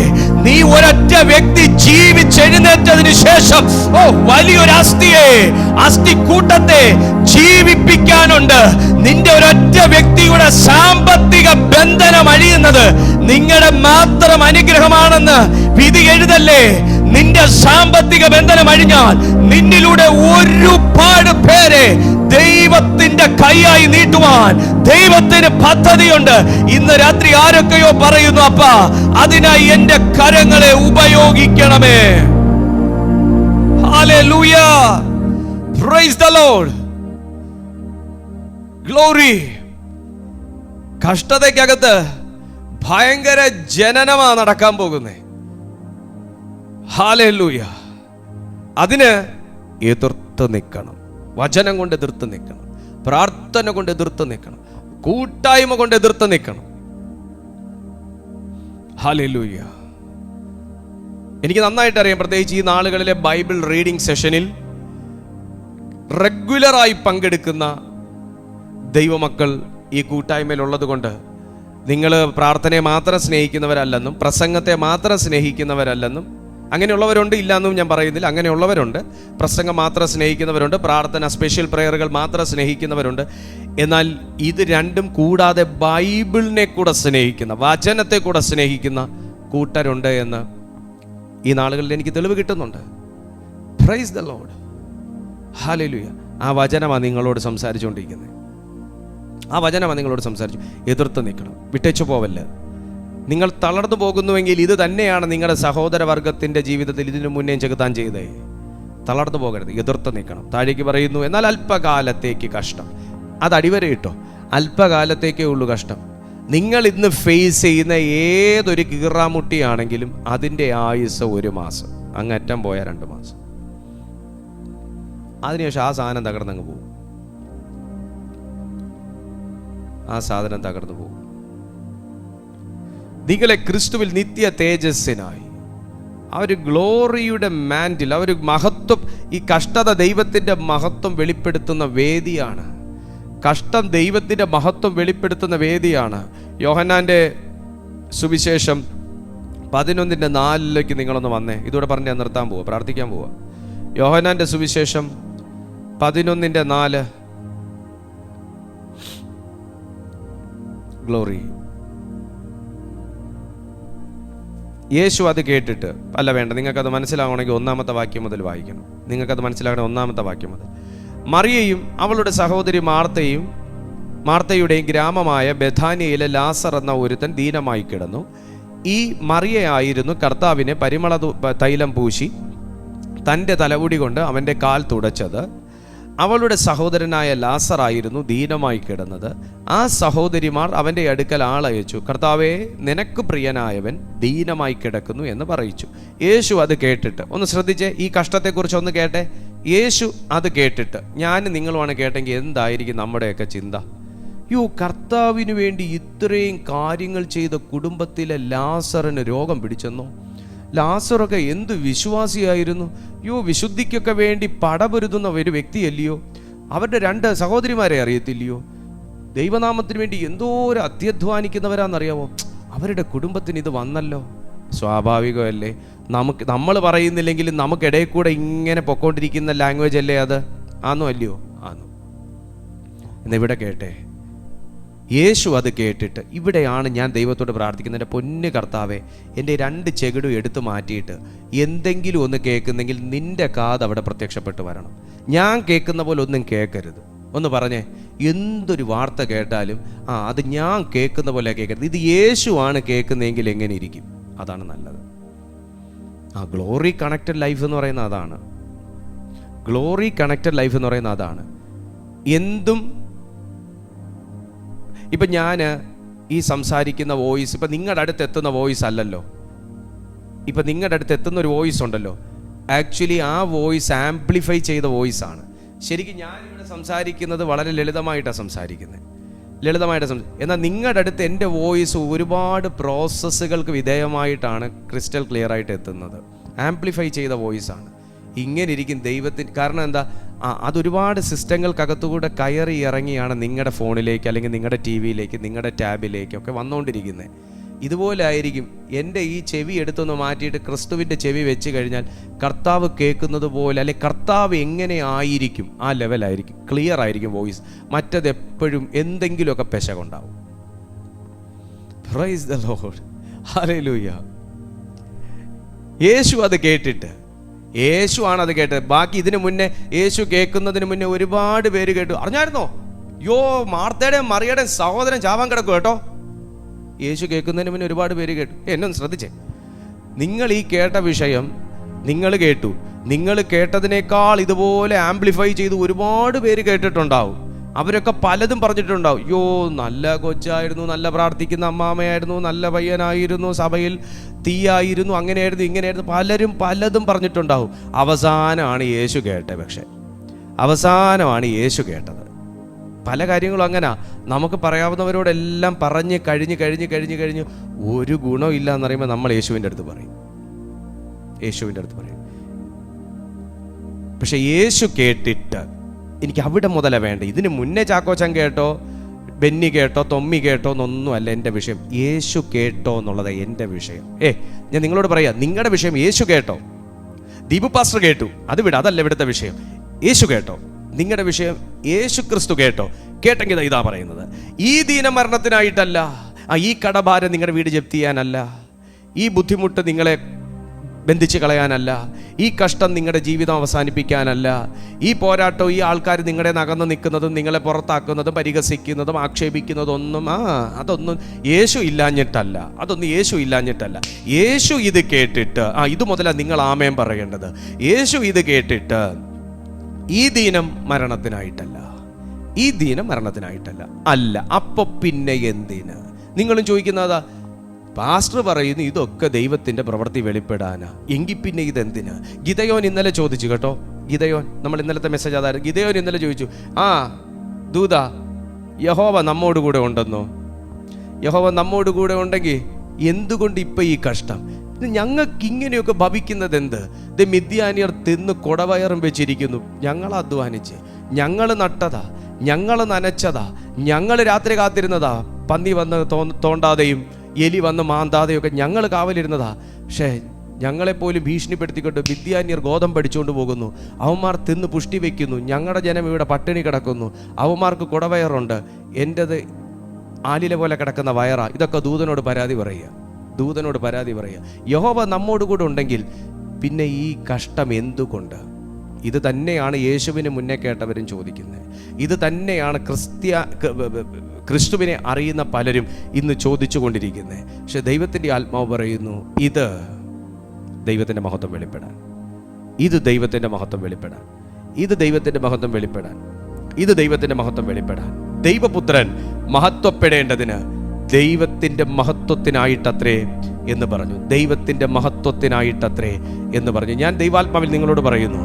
നീ ഒരൊറ്റ വ്യക്തി ജീവിച്ചെഴുന്നേറ്റതിന് ശേഷം വലിയൊരു അസ്ഥിക്കൂട്ടത്തെ ജീവിപ്പിക്കാനുണ്ട്. നിന്റെ ഒരൊറ്റ വ്യക്തിയുടെ സാമ്പത്തിക ബന്ധനം അഴിയുന്നത് നിങ്ങളുടെ മാത്രം അനുഗ്രഹമാണെന്ന് വിധി എഴുതല്ലേ. നിന്റെ സാമ്പത്തിക ബന്ധനം അഴിഞ്ഞാൽ നിന്നിലൂടെ ഒരുപാട് പേരെ ദൈവത്തിന്റെ കൈയായി നീട്ടുവാൻ ദൈവത്തിന് പദ്ധതിയുണ്ട്. ഇന്ന് രാത്രി ആരൊക്കെയോ പറയുന്നു, അപ്പാ അതിനായി എന്റെ കരങ്ങളെ ഉപയോഗിക്കണമേ. Hallelujah, praise the lord, glory. കഷ്ടതയ്ക്കകത്ത് ഭയങ്കര ജനനമാണ് നടക്കാൻ പോകുന്നേ. ഹല്ലേലൂയ. അതിന് എതിർത്ത് നിൽക്കണം. വചനം കൊണ്ട് എതിർത്ത് നിൽക്കണം. പ്രാർത്ഥന കൊണ്ട് എതിർത്ത് നിൽക്കണം. കൂട്ടായ്മ കൊണ്ട് എതിർത്ത് നിൽക്കണം. ഹല്ലേലൂയ. എനിക്ക് നന്നായിട്ട് അറിയാം, പ്രത്യേകിച്ച് ഈ നാളുകളിലെ ബൈബിൾ റീഡിംഗ് സെഷനിൽ റെഗുലറായി പങ്കെടുക്കുന്ന ദൈവമക്കൾ ഈ കൂട്ടായ്മയിൽ ഉള്ളത് കൊണ്ട് നിങ്ങൾ പ്രാർത്ഥനയെ മാത്രം സ്നേഹിക്കുന്നവരല്ലെന്നും പ്രസംഗത്തെ മാത്രം സ്നേഹിക്കുന്നവരല്ലെന്നും, അങ്ങനെയുള്ളവരുണ്ട്, ഇല്ലാന്നും ഞാൻ പറയുന്നില്ല. അങ്ങനെയുള്ളവരുണ്ട്. പ്രസംഗം മാത്രം സ്നേഹിക്കുന്നവരുണ്ട്, പ്രാർത്ഥന സ്പെഷ്യൽ പ്രേയറുകൾ മാത്രം സ്നേഹിക്കുന്നവരുണ്ട്. എന്നാൽ ഇത് രണ്ടും കൂടാതെ ബൈബിളിനെ കൂടെ സ്നേഹിക്കുന്ന, വചനത്തെ കൂടെ സ്നേഹിക്കുന്ന കൂട്ടരുണ്ട് എന്ന് ഈ നാളുകളിൽ എനിക്ക് തെളിവ് കിട്ടുന്നുണ്ട്. Price the Lord, hallelujah. ആ വചനമാണ് നിങ്ങളോട് സംസാരിച്ചുകൊണ്ടിരിക്കുന്നത്. ആ വചനമാണ് നിങ്ങളോട് സംസാരിച്ചു. എതിർത്ത് നിൽക്കണം, വിട്ടേച്ചു പോവല്ല. നിങ്ങൾ തളർന്നു പോകുന്നുവെങ്കിൽ ഇത് തന്നെയാണ് നിങ്ങളുടെ സഹോദരവർഗത്തിൻ്റെ ജീവിതത്തിൽ ഇതിനു മുന്നേ ചെകുത്താൻ ചെയ്തേ. തളർന്നു പോകരുത്, എതിർത്ത് നിൽക്കണം. താഴേക്ക് പറയുന്നു, എന്നാൽ അല്പകാലത്തേക്ക് കഷ്ടം. അത് അടിവരെ ഇട്ടോ, അല്പകാലത്തേക്കേ ഉള്ളൂ കഷ്ടം. നിങ്ങൾ ഇന്ന് ഫേസ് ചെയ്യുന്ന ഏതൊരു കീറാമുട്ടിയാണെങ്കിലും അതിൻ്റെ ആയുസ് 1 മാസം, അങ്ങറ്റം പോയാൽ 2 മാസം. അതിനുശേഷം ആ സാധനം തകർന്നങ്ങ് പോകും. ആ സാധനം തകർന്നു പോകും. നിങ്ങളെ ക്രിസ്തുവിൽ നിത്യ തേജസ്സിനായി ആ ഒരു ഗ്ലോറിയുടെ മാൻറ്റിൽ, ആ ഒരു മഹത്വം, ഈ കഷ്ടത ദൈവത്തിൻ്റെ മഹത്വം വെളിപ്പെടുത്തുന്ന വേദിയാണ്. കഷ്ടം ദൈവത്തിൻ്റെ മഹത്വം വെളിപ്പെടുത്തുന്ന വേദിയാണ്. യോഹന്നാൻ്റെ സുവിശേഷം 11:4 നിങ്ങളൊന്ന് വന്നേ. ഇതോടെ പറഞ്ഞ് ഞാൻ നിർത്താൻ പോവുക, പ്രാർത്ഥിക്കാൻ പോവുക. യോഹന്നാൻ്റെ സുവിശേഷം 11:4. ഗ്ലോറി. യേശു അത് കേട്ടിട്ട്, അല്ല വേണ്ട, നിങ്ങൾക്കത് മനസ്സിലാവണമെങ്കിൽ 1-ാമത്തെ വാക്യം മുതൽ വായിക്കണം. നിങ്ങൾക്കത് മനസ്സിലാകണം 1-ാമത്തെ വാക്യം മുതൽ. മറിയയും അവളുടെ സഹോദരി മാർത്തയുടെയും ഗ്രാമമായ ബഥാനിയയിലെ ലാസർ എന്ന ഒരുത്തൻ ദീനമായി കിടന്നു. ഈ മറിയയായിരുന്നു കർത്താവിനെ പരിമള തൈലം പൂശി തൻ്റെ തലമുടി കൊണ്ട് അവൻ്റെ കാൽ തുടച്ചത്. അവളുടെ സഹോദരനായ ലാസർ ആയിരുന്നു ദീനമായി കിടന്നത്. ആ സഹോദരിമാർ അവൻ്റെ അടുക്കൽ ആളയച്ചു, കർത്താവേ, നിനക്ക് പ്രിയനായവൻ ദീനമായി കിടക്കുന്നു എന്ന് പറയിച്ചു. യേശു അത് കേട്ടിട്ട്, ഒന്ന് ശ്രദ്ധിച്ചേ, ഈ കഷ്ടത്തെക്കുറിച്ച് ഒന്ന് കേട്ടെ. യേശു അത് കേട്ടിട്ട്, ഞാൻ നിങ്ങളുമാണ് കേട്ടെങ്കിൽ എന്തായിരിക്കും നമ്മുടെയൊക്കെ ചിന്ത? കർത്താവിന് വേണ്ടി ഇത്രയും കാര്യങ്ങൾ ചെയ്ത കുടുംബത്തിലെ ലാസറിന് രോഗം പിടിച്ചെന്നോ? ലാസറൊക്കെ എന്ത് വിശ്വാസിയായിരുന്നു! വിശുദ്ധിക്കൊക്കെ വേണ്ടി പടപൊരുതുന്ന ഒരു വ്യക്തിയല്ലയോ? അവരുടെ 2 സഹോദരിമാരെ അറിയത്തില്ലയോ? ദൈവനാമത്തിന് വേണ്ടി എന്തോരം അത്യധ്വാനിക്കുന്നവരാണെന്നറിയാവോ? അവരുടെ കുടുംബത്തിന് ഇത് വന്നല്ലോ. സ്വാഭാവികമല്ലേ? നമ്മൾ പറയുന്നില്ലെങ്കിലും നമുക്കിടയിൽ കൂടെ ഇങ്ങനെ പൊക്കോണ്ടിരിക്കുന്ന ലാംഗ്വേജ് അല്ലേ അത്? ആന്നോ അല്ലയോ? ആന്നു. എന്നിവിടെ കേട്ടെ, യേശു അത് കേട്ടിട്ട്, ഇവിടെയാണ് ഞാൻ ദൈവത്തോട് പ്രാർത്ഥിക്കുന്നത്, എൻ്റെ പൊന്നു കർത്താവേ, എൻ്റെ 2 ചെകിടും എടുത്തു മാറ്റിയിട്ട് എന്തെങ്കിലും ഒന്ന് കേൾക്കുന്നെങ്കിൽ നിൻ്റെ കാത് അവിടെ പ്രത്യക്ഷപ്പെട്ട് വരണം. ഞാൻ കേൾക്കുന്ന പോലെ ഒന്നും കേൾക്കരുത്. ഒന്ന് പറഞ്ഞേ, എന്തൊരു വാർത്ത കേട്ടാലും അത് ഞാൻ കേൾക്കുന്ന പോലെ കേൾക്കരുത്. ഇത് യേശുവാണ് കേൾക്കുന്നതെങ്കിൽ എങ്ങനെ ഇരിക്കും? അതാണ് നല്ലത്. ഗ്ലോറി കണക്റ്റഡ് ലൈഫ് എന്ന് പറയുന്നത് അതാണ്. ഗ്ലോറി കണക്റ്റഡ് ലൈഫ് എന്ന് പറയുന്നത് അതാണ്. എന്തും ഇപ്പം ഞാൻ ഈ സംസാരിക്കുന്ന വോയിസ് ഇപ്പം നിങ്ങളുടെ അടുത്ത് എത്തുന്ന വോയിസ് അല്ലല്ലോ. ഇപ്പം നിങ്ങളുടെ അടുത്ത് എത്തുന്ന ഒരു വോയിസ് ഉണ്ടല്ലോ, ആക്ച്വലി ആ വോയിസ് ആംപ്ലിഫൈ ചെയ്ത വോയിസ് ആണ്. ശരിക്കും ഞാനിവിടെ സംസാരിക്കുന്നത് വളരെ ലളിതമായിട്ടാണ് സംസാരിക്കുന്നത്, എന്നാൽ നിങ്ങളുടെ അടുത്ത് എൻ്റെ വോയിസ് ഒരുപാട് പ്രോസസ്സുകൾക്ക് വിധേയമായിട്ടാണ് ക്രിസ്റ്റൽ ക്ലിയർ ആയിട്ട് എത്തുന്നത്. ആംപ്ലിഫൈ ചെയ്ത വോയിസ് ആണ്. ഇങ്ങനെ ഇരിക്കും ദൈവത്തിന്. കാരണം എന്താ? അതൊരുപാട് സിസ്റ്റങ്ങൾക്കകത്തുകൂടെ കയറി ഇറങ്ങിയാണ് നിങ്ങളുടെ ഫോണിലേക്ക്, അല്ലെങ്കിൽ നിങ്ങളുടെ ടി വിയിലേക്ക്, നിങ്ങളുടെ ടാബിലേക്കൊക്കെ വന്നുകൊണ്ടിരിക്കുന്നത്. ഇതുപോലെ ആയിരിക്കും. എൻ്റെ ഈ ചെവി എടുത്തൊന്ന് മാറ്റിയിട്ട് ക്രിസ്തുവിൻ്റെ ചെവി വെച്ച് കഴിഞ്ഞാൽ കർത്താവ് കേൾക്കുന്നത് പോലെ, അല്ലെ കർത്താവ് എങ്ങനെ ആയിരിക്കും ആ ലെവലായിരിക്കും, ക്ലിയർ ആയിരിക്കും വോയിസ്. മറ്റത് എപ്പോഴും എന്തെങ്കിലുമൊക്കെ പെശകുണ്ടാവും. Praise the lord, hallelujah. യേശു അത് കേട്ടിട്ട്, യേശു ആണ് അത് കേട്ടത്. ബാക്കി ഇതിനു മുന്നേ യേശു കേൾക്കുന്നതിന് മുന്നേ ഒരുപാട് പേര് കേട്ടു. അറിഞ്ഞായിരുന്നോ? മാർത്തയുടെയും മറിയയുടെയും സഹോദരൻ ചാവാൻ കിടക്കും കേട്ടോ. യേശു കേൾക്കുന്നതിന് മുന്നേ ഒരുപാട് പേര് കേട്ടു. എന്നൊന്ന് ശ്രദ്ധിച്ചേ, നിങ്ങൾ ഈ കേട്ട വിഷയം നിങ്ങൾ കേട്ടു, നിങ്ങൾ കേട്ടതിനേക്കാൾ ഇതുപോലെ ആംപ്ലിഫൈ ചെയ്ത് ഒരുപാട് പേര് കേട്ടിട്ടുണ്ടാവും. അവരൊക്കെ പലതും പറഞ്ഞിട്ടുണ്ടാവും. നല്ല കൊച്ചായിരുന്നു, നല്ല പ്രാർത്ഥിക്കുന്ന അമ്മാമയായിരുന്നു, നല്ല പയ്യനായിരുന്നു, സഭയിൽ തീയായിരുന്നു, അങ്ങനെയായിരുന്നു, ഇങ്ങനെയായിരുന്നു, പലരും പലതും പറഞ്ഞിട്ടുണ്ടാവും. അവസാനമാണ് യേശു കേട്ടത്. പക്ഷെ അവസാനമാണ് യേശു കേട്ടത്. പല കാര്യങ്ങളും അങ്ങനെ നമുക്ക് പറയാവുന്നവരോടെല്ലാം പറഞ്ഞ് കഴിഞ്ഞ് ഒരു ഗുണമില്ല എന്നറിയുമ്പോൾ നമ്മൾ യേശുവിൻ്റെ അടുത്ത് പറയും. പക്ഷെ യേശു കേട്ടിട്ട് എനിക്ക് അവിടെ മുതലേ വേണ്ട. ഇതിന് മുന്നേ ചാക്കോച്ചൻ കേട്ടോ, ബെന്നി കേട്ടോ, തൊമ്മി കേട്ടോ എന്നൊന്നുമല്ല എൻ്റെ വിഷയം. യേശു കേട്ടോ എന്നുള്ളത് എൻ്റെ വിഷയം. ഞാൻ നിങ്ങളോട് പറയാം, നിങ്ങളുടെ വിഷയം യേശു കേട്ടോ. ദീപു പാസ്റ്റർ കേട്ടു, അത് അതല്ല ഇവിടുത്തെ വിഷയം. യേശു കേട്ടോ. നിങ്ങളുടെ വിഷയം യേശു ക്രിസ്തു കേട്ടോ. കേട്ടെങ്കിൽ ഇതാ പറയുന്നത്, ഈ ദീനമരണത്തിനായിട്ടല്ല, ഈ കടഭാരം നിങ്ങളുടെ വീട് ജപ്തി ചെയ്യാനല്ല, ഈ ബുദ്ധിമുട്ട് നിങ്ങളെ ബന്ധിച്ച് കളയാനല്ല, ഈ കഷ്ടം നിങ്ങളുടെ ജീവിതം അവസാനിപ്പിക്കാനല്ല, ഈ പോരാട്ടം, ഈ ആൾക്കാർ നിങ്ങളുടെ നകന്ന് നിൽക്കുന്നതും നിങ്ങളെ പുറത്താക്കുന്നതും പരിഹസിക്കുന്നതും ആക്ഷേപിക്കുന്നതൊന്നും അതൊന്നും യേശു ഇല്ലാഞ്ഞിട്ടല്ല. യേശു ഇത് കേട്ടിട്ട്, ഇത് മുതലാണ് നിങ്ങൾ ആമേൻ പറയേണ്ടത്. യേശു ഇത് കേട്ടിട്ട് ഈ ദീനം മരണത്തിനായിട്ടല്ല അല്ല. അപ്പൊ പിന്നെ എന്തിന്? നിങ്ങളും ചോദിക്കുന്നതാ, പാസ്റ്റർ പറയുന്നു ഇതൊക്കെ ദൈവത്തിന്റെ പ്രവൃത്തി വെളിപ്പെടാനാ, എങ്കിൽ പിന്നെ ഇതെന്തിനാ? ഗിദയോൻ ഇന്നലെ ചോദിച്ചു കേട്ടോ. ഗിദയോൻ, നമ്മൾ ഇന്നലത്തെ മെസ്സേജ് അതായിരുന്നു. ഗിദയോൻ ഇന്നലെ ചോദിച്ചു, ദൂത, യഹോവ നമ്മോട് കൂടെ ഉണ്ടെന്നോ? യഹോവ നമ്മോട് കൂടെ ഉണ്ടെങ്കിൽ എന്തുകൊണ്ട് ഇപ്പൊ ഈ കഷ്ടം? ഞങ്ങൾക്ക് ഇങ്ങനെയൊക്കെ ഭവിക്കുന്നത് എന്ത്? മിദ്യാനിയർ തിന്ന് കുടവയറും വെച്ചിരിക്കുന്നു. ഞങ്ങൾ അധ്വാനിച്ച്, ഞങ്ങൾ നട്ടതാ, ഞങ്ങൾ നനച്ചതാ, ഞങ്ങൾ രാത്രി കാത്തിരുന്നതാ, പന്നി വന്ന് തോണ്ടാതെയും എലി വന്ന് മാന്താതെയൊക്കെ ഞങ്ങൾ കാവലിരുന്നതാ. പക്ഷേ ഞങ്ങളെപ്പോലും ഭീഷണിപ്പെടുത്തിക്കൊണ്ട് മിദ്യാന്യർ ഗോതമ്പ് അടിച്ചുകൊണ്ട് പോകുന്നു. അവന്മാർ തിന്ന് പുഷ്ടി വയ്ക്കുന്നു. ഞങ്ങളുടെ ജനം ഇവിടെ പട്ടിണി കിടക്കുന്നു. അവന്മാർക്ക് കുടവയറുണ്ട്, എൻ്റെത് ആലില പോലെ കിടക്കുന്ന വയറാ. ഇതൊക്കെ ദൂതനോട് പരാതി പറയുക. യഹോവ നമ്മോട് കൂടെ ഉണ്ടെങ്കിൽ പിന്നെ ഈ കഷ്ടം എന്തുകൊണ്ട്? ഇത് തന്നെയാണ് യേശുവിന് മുന്നേ കേട്ടവരും ചോദിക്കുന്നത്. ഇത് തന്നെയാണ് ക്രിസ്തുവിനെ അറിയുന്ന പലരും ഇന്ന് ചോദിച്ചു കൊണ്ടിരിക്കുന്നത്. പക്ഷെ ദൈവത്തിൻ്റെ ആത്മാവ് പറയുന്നു, ഇത് ദൈവത്തിൻ്റെ മഹത്വം വെളിപ്പെടാൻ, ഇത് ദൈവത്തിൻ്റെ മഹത്വം വെളിപ്പെടാൻ, ഇത് ദൈവത്തിൻ്റെ മഹത്വം വെളിപ്പെടാൻ, ഇത് ദൈവത്തിൻ്റെ മഹത്വം വെളിപ്പെടാൻ. ദൈവപുത്രൻ മഹത്വപ്പെടേണ്ടതിന് ദൈവത്തിൻ്റെ മഹത്വത്തിനായിട്ടത്രേ എന്ന് പറഞ്ഞു. ദൈവത്തിൻ്റെ മഹത്വത്തിനായിട്ടത്രേ എന്ന് പറഞ്ഞു. ഞാൻ ദൈവാത്മാവിൽ നിങ്ങളോട് പറയുന്നു,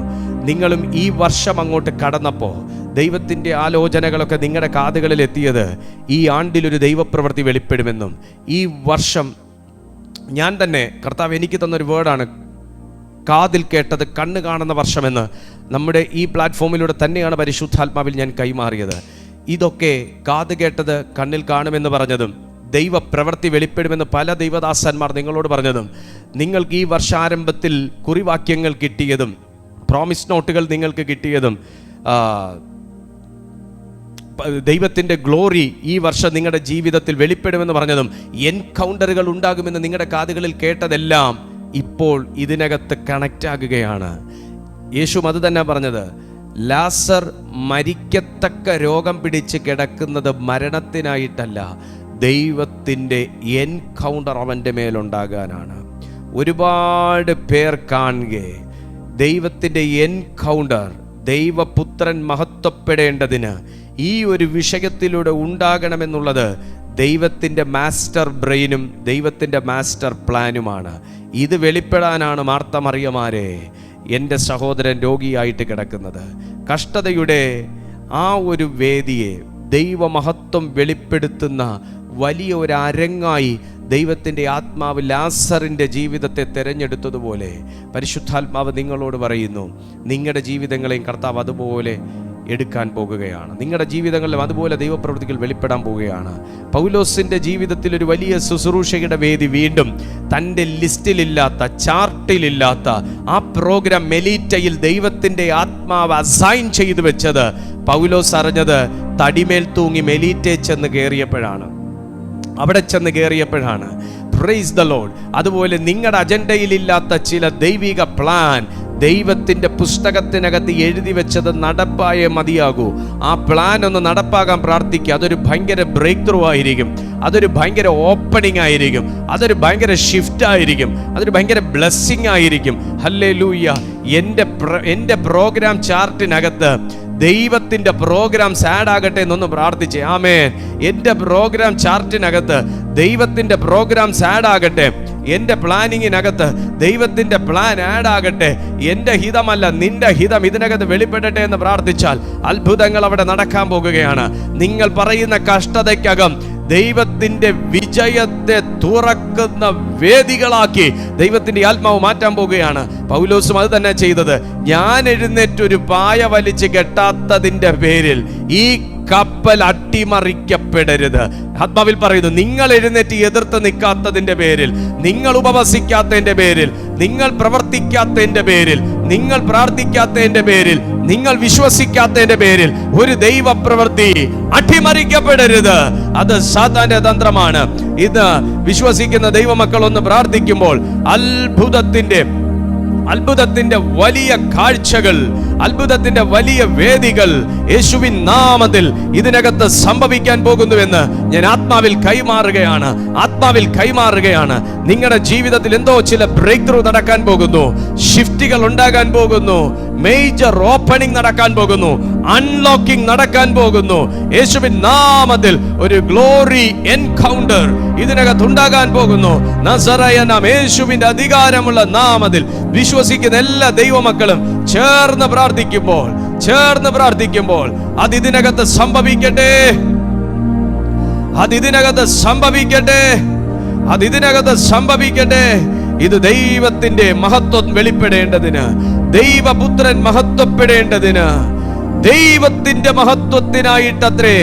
നിങ്ങളും ഈ വർഷം അങ്ങോട്ട് കടന്നപ്പോൾ ദൈവത്തിൻ്റെ ആലോചനകളൊക്കെ നിങ്ങളുടെ കാതുകളിൽ എത്തിയത് ഈ ആണ്ടിലൊരു ദൈവപ്രവൃത്തി വെളിപ്പെടുമെന്നും, ഈ വർഷം ഞാൻ തന്നെ, കർത്താവ് എനിക്ക് തന്നൊരു വേർഡാണ്, കാതിൽ കേട്ടത് കണ്ണ് കാണുന്ന വർഷമെന്ന് നമ്മുടെ ഈ പ്ലാറ്റ്ഫോമിലൂടെ തന്നെയാണ് പരിശുദ്ധാത്മാവിൽ ഞാൻ കൈമാറിയത്. ഇതൊക്കെ കാത് കേട്ടത് കണ്ണിൽ കാണുമെന്ന് പറഞ്ഞതും ദൈവപ്രവൃത്തി വെളിപ്പെടുമെന്ന് പല ദൈവദാസന്മാർ നിങ്ങളോട് പറഞ്ഞതും, നിങ്ങൾക്ക് ഈ വർഷാരംഭത്തിൽ കുറിവാക്യങ്ങൾ കിട്ടിയതും പ്രോമിസ് നോട്ടുകൾ നിങ്ങൾക്ക് കിട്ടിയതും ദൈവത്തിൻ്റെ ഗ്ലോറി ഈ വർഷം നിങ്ങളുടെ ജീവിതത്തിൽ വെളിപ്പെടുമെന്ന് പറഞ്ഞതും എൻകൗണ്ടറുകൾ ഉണ്ടാകുമെന്ന് നിങ്ങളുടെ കാതുകളിൽ കേട്ടതെല്ലാം ഇപ്പോൾ ഇതിനകത്ത് കണക്റ്റ് ആകുകയാണ്. യേശു അത് തന്നെ പറഞ്ഞത്. ലാസർ മരിക്കത്തക്ക രോഗം പിടിച്ച് കിടക്കുന്നത് മരണത്തിനായിട്ടല്ല, ദൈവത്തിൻ്റെ എൻകൗണ്ടർ അവൻ്റെ മേലുണ്ടാകാനാണ്. ഒരുപാട് പേർ കാണുക ദൈവത്തിൻ്റെ എൻകൗണ്ടർ, ദൈവപുത്രൻ മഹത്വപ്പെടേണ്ടതിന് ഈ ഒരു വിഷയത്തിലൂടെ ഉണ്ടാകണമെന്നുള്ളത് ദൈവത്തിൻ്റെ മാസ്റ്റർ ബ്രെയിനും ദൈവത്തിൻ്റെ മാസ്റ്റർ പ്ലാനുമാണ്. ഇത് വെളിപ്പെടാനാണ് മാർത്ത മറിയമാരെ എൻ്റെ സഹോദരൻ രോഗിയായിട്ട് കിടക്കുന്നത്. കഷ്ടതയുടെ ആ ഒരു വേദിയെ ദൈവമഹത്വം വെളിപ്പെടുത്തുന്ന വലിയ ഒരു അരങ്ങായി ദൈവത്തിൻ്റെ ആത്മാവ് ലാസറിൻ്റെ ജീവിതത്തെ തിരഞ്ഞെടുത്തതുപോലെ പരിശുദ്ധാത്മാവ് നിങ്ങളോട് പറയുന്നു, നിങ്ങളുടെ ജീവിതങ്ങളെയും കർത്താവ് അതുപോലെ എടുക്കാൻ പോകുകയാണ്. നിങ്ങളുടെ ജീവിതങ്ങളിലും അതുപോലെ ദൈവപ്രവൃത്തികൾ വെളിപ്പെടാൻ പോവുകയാണ്. പൗലോസിൻ്റെ ജീവിതത്തിൽ ഒരു വലിയ ശുശ്രൂഷയുടെ വേദി വീണ്ടും തൻ്റെ ലിസ്റ്റിലില്ലാത്ത, ചാർട്ടിലില്ലാത്ത ആ പ്രോഗ്രാം മെലീറ്റയിൽ ദൈവത്തിൻ്റെ ആത്മാവ് അസൈൻ ചെയ്തു വെച്ചത് പൗലോസ് അറിഞ്ഞത് തടിമേൽ തൂങ്ങി മെലീറ്റേ ചെന്ന് കയറിയപ്പോഴാണ്, അവിടെ ചെന്ന് കയറിയപ്പോഴാണ്. Price the Lord. അതുപോലെ നിങ്ങളുടെ അജണ്ടയിലില്ലാത്ത ചില ദൈവിക പ്ലാൻ ദൈവത്തിൻ്റെ പുസ്തകത്തിനകത്ത് എഴുതി വെച്ചത് നടപ്പായേ മതിയാകൂ. ആ പ്ലാൻ ഒന്ന് നടപ്പാകാൻ പ്രാർത്ഥിക്കുക. അതൊരു ഭയങ്കര ബ്രേക്ക് ത്രൂ ആയിരിക്കും, അതൊരു ഭയങ്കര ഓപ്പണിംഗ് ആയിരിക്കും, അതൊരു ഭയങ്കര ഷിഫ്റ്റ് ആയിരിക്കും, അതൊരു ഭയങ്കര ബ്ലെസ്സിങ് ആയിരിക്കും. ഹല്ലേലൂയ. എൻ്റെ പ്രോഗ്രാം ചാർട്ടിനകത്ത് ദൈവത്തിൻ്റെ പ്രോഗ്രാംസ് ആഡ് ആകട്ടെ എന്നൊന്ന് പ്രാർത്ഥിച്ചേ. ആമേൻ. എൻ്റെ പ്രോഗ്രാം ചാർട്ടിനകത്ത് ദൈവത്തിൻ്റെ പ്രോഗ്രാംസ് ആഡ് ആകട്ടെ. എൻ്റെ പ്ലാനിങ്ങിനകത്ത് ദൈവത്തിൻ്റെ പ്ലാൻ ആഡ് ആകട്ടെ. എൻ്റെ ഹിതമല്ല, നിന്റെ ഹിതം ഇതിനകത്ത് വെളിപ്പെടട്ടെ എന്ന് പ്രാർത്ഥിച്ചാൽ അത്ഭുതങ്ങൾ അവിടെ നടക്കാൻ പോകുകയാണ്. നിങ്ങൾ പറയുന്ന കഷ്ടതയ്ക്കകം ദൈവത്തിൻ്റെ വിജയത്തെ തുറക്കുന്ന വേദികളാക്കി ദൈവത്തിൻ്റെ ആത്മാവ് മാറ്റാൻ പോകുകയാണ്. പൗലോസും അത് തന്നെ ചെയ്തത്. ഞാൻ എഴുന്നേറ്റൊരു പായ വലിച്ച് കെട്ടാത്തതിൻ്റെ പേരിൽ ഈ കപ്പൽ അട്ടിമറിക്കപ്പെടരുത്. ആത്മാവിൽ പറയുന്നു, നിങ്ങൾ എഴുന്നേറ്റ് എതിർത്ത് നിൽക്കാത്തതിൻ്റെ പേരിൽ, നിങ്ങൾ ഉപവസിക്കാത്തതിൻ്റെ പേരിൽ, നിങ്ങൾ പ്രവർത്തിക്കാത്തതിൻ്റെ പേരിൽ, നിങ്ങൾ പ്രാർത്ഥിക്കാത്തതിൻ്റെ പേരിൽ, നിങ്ങൾ വിശ്വസിക്കാത്തതിൻ്റെ പേരിൽ ഒരു ദൈവപ്രവൃത്തി അട്ടിമറിക്കപ്പെടരുത്. അത് സാത്താന്റെ തന്ത്രമാണ്. ഇത് വിശ്വസിക്കുന്ന ദൈവമക്കൾ ഒന്ന് പ്രാർത്ഥിക്കുമ്പോൾ അത്ഭുതത്തിന്റെ വലിയ കാഴ്ചകൾ, അത്ഭുതത്തിന്റെ വലിയ വേദികൾ യേശുവിൻ നാമത്തിൽ ഇതിനകത്ത് സംഭവിക്കാൻ പോകുന്നുവെന്ന് ഞാൻ ആത്മാവിൽ കൈമാറുകയാണ്. നിങ്ങളുടെ ജീവിതത്തിൽ എന്തോ ചില ബ്രേക്ക് ത്രൂ നടക്കാൻ പോകുന്നു, ഷിഫ്റ്റുകൾ ഉണ്ടാകാൻ പോകുന്നു, മേജർ ഓപ്പണിംഗ് നടക്കാൻ പോകുന്നു, അൺലോക്കിംഗ് നടക്കാൻ പോകുന്നു. യേശുവിൻ നാമത്തിൽ ഒരു ഗ്ലോറി എൻകൗണ്ടർ ഇതിനകത്ത് ഉണ്ടാകാൻ പോകുന്നു. നസറയനാം യേശുവിന്റെ അധികാരമുള്ള നാമത്തിൽ വിശ്വസിക്കുന്ന എല്ലാ ദൈവമക്കളും ചേർന്ന് പ്രാർത്ഥിക്കുമ്പോൾ അതിനകത്ത് സംഭവിക്കട്ടെ. ഇത് ദൈവത്തിന്റെ മഹത്വം വെളിപ്പെടേണ്ടതിന്, ദൈവപുത്രൻ മഹത്വപ്പെടേണ്ടതിന്, ദൈവത്തിന്റെ മഹത്വത്തിനായിട്ടത്രേ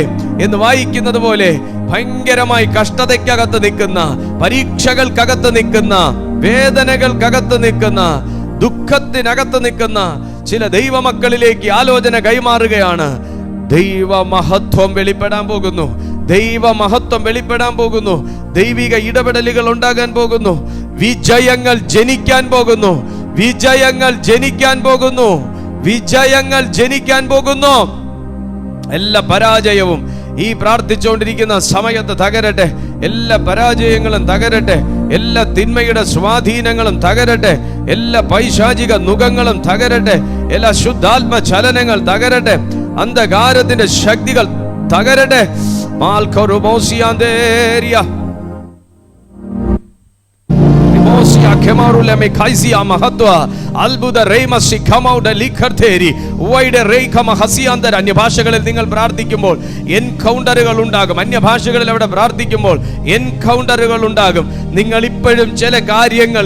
എന്ന് വായിക്കുന്നത് പോലെ ഭയങ്കരമായി കഷ്ടതയ്ക്കകത്ത് നിൽക്കുന്ന, പരീക്ഷകൾക്കകത്ത് നിൽക്കുന്ന, വേദനകൾക്കകത്ത് നിൽക്കുന്ന, ദുഃഖത്തിനകത്ത് നിൽക്കുന്ന ചില ദൈവമക്കളിലേക്ക് ആലോചന കൈമാറുകയാണ്. ദൈവമഹത്വം വെളിപ്പെടാൻ പോകുന്നു, ദൈവമഹത്വം വെളിപ്പെടാൻ പോകുന്നു, ദൈവിക ഇടപെടലുകൾ ഉണ്ടാകാൻ പോകുന്നു, വിജയങ്ങൾ ജനിക്കാൻ പോകുന്നു, വിജയങ്ങൾ ജനിക്കാൻ പോകുന്നു, വിജയങ്ങൾ ജനിക്കാൻ പോകുന്നു. എല്ലാ പരാജയവും ഈ പ്രാർത്ഥിച്ചുകൊണ്ടിരിക്കുന്ന സമയത്ത് തകരട്ടെ, എല്ലാ പരാജയങ്ങളും തകരട്ടെ, എല്ലാ തിന്മയുടെ സ്വാധീനങ്ങളും തകരട്ടെ, എല്ലാ പൈശാചിക നുഖങ്ങളും തകരട്ടെ, എല്ലാ ശുദ്ധാത്മ ചലനങ്ങൾ തകരട്ടെ, അന്ധകാരത്തിന്റെ ശക്തികൾ തകരട്ടെ. അന്യഭാഷകളിൽ നിങ്ങൾ പ്രാർത്ഥിക്കുമ്പോൾ എൻകൗണ്ടറുകൾ ഉണ്ടാകും. അന്യഭാഷകളിൽ അവിടെ പ്രാർത്ഥിക്കുമ്പോൾ എൻകൗണ്ടറുകൾ ഉണ്ടാകും. നിങ്ങൾ ഇപ്പോഴും ചില കാര്യങ്ങൾ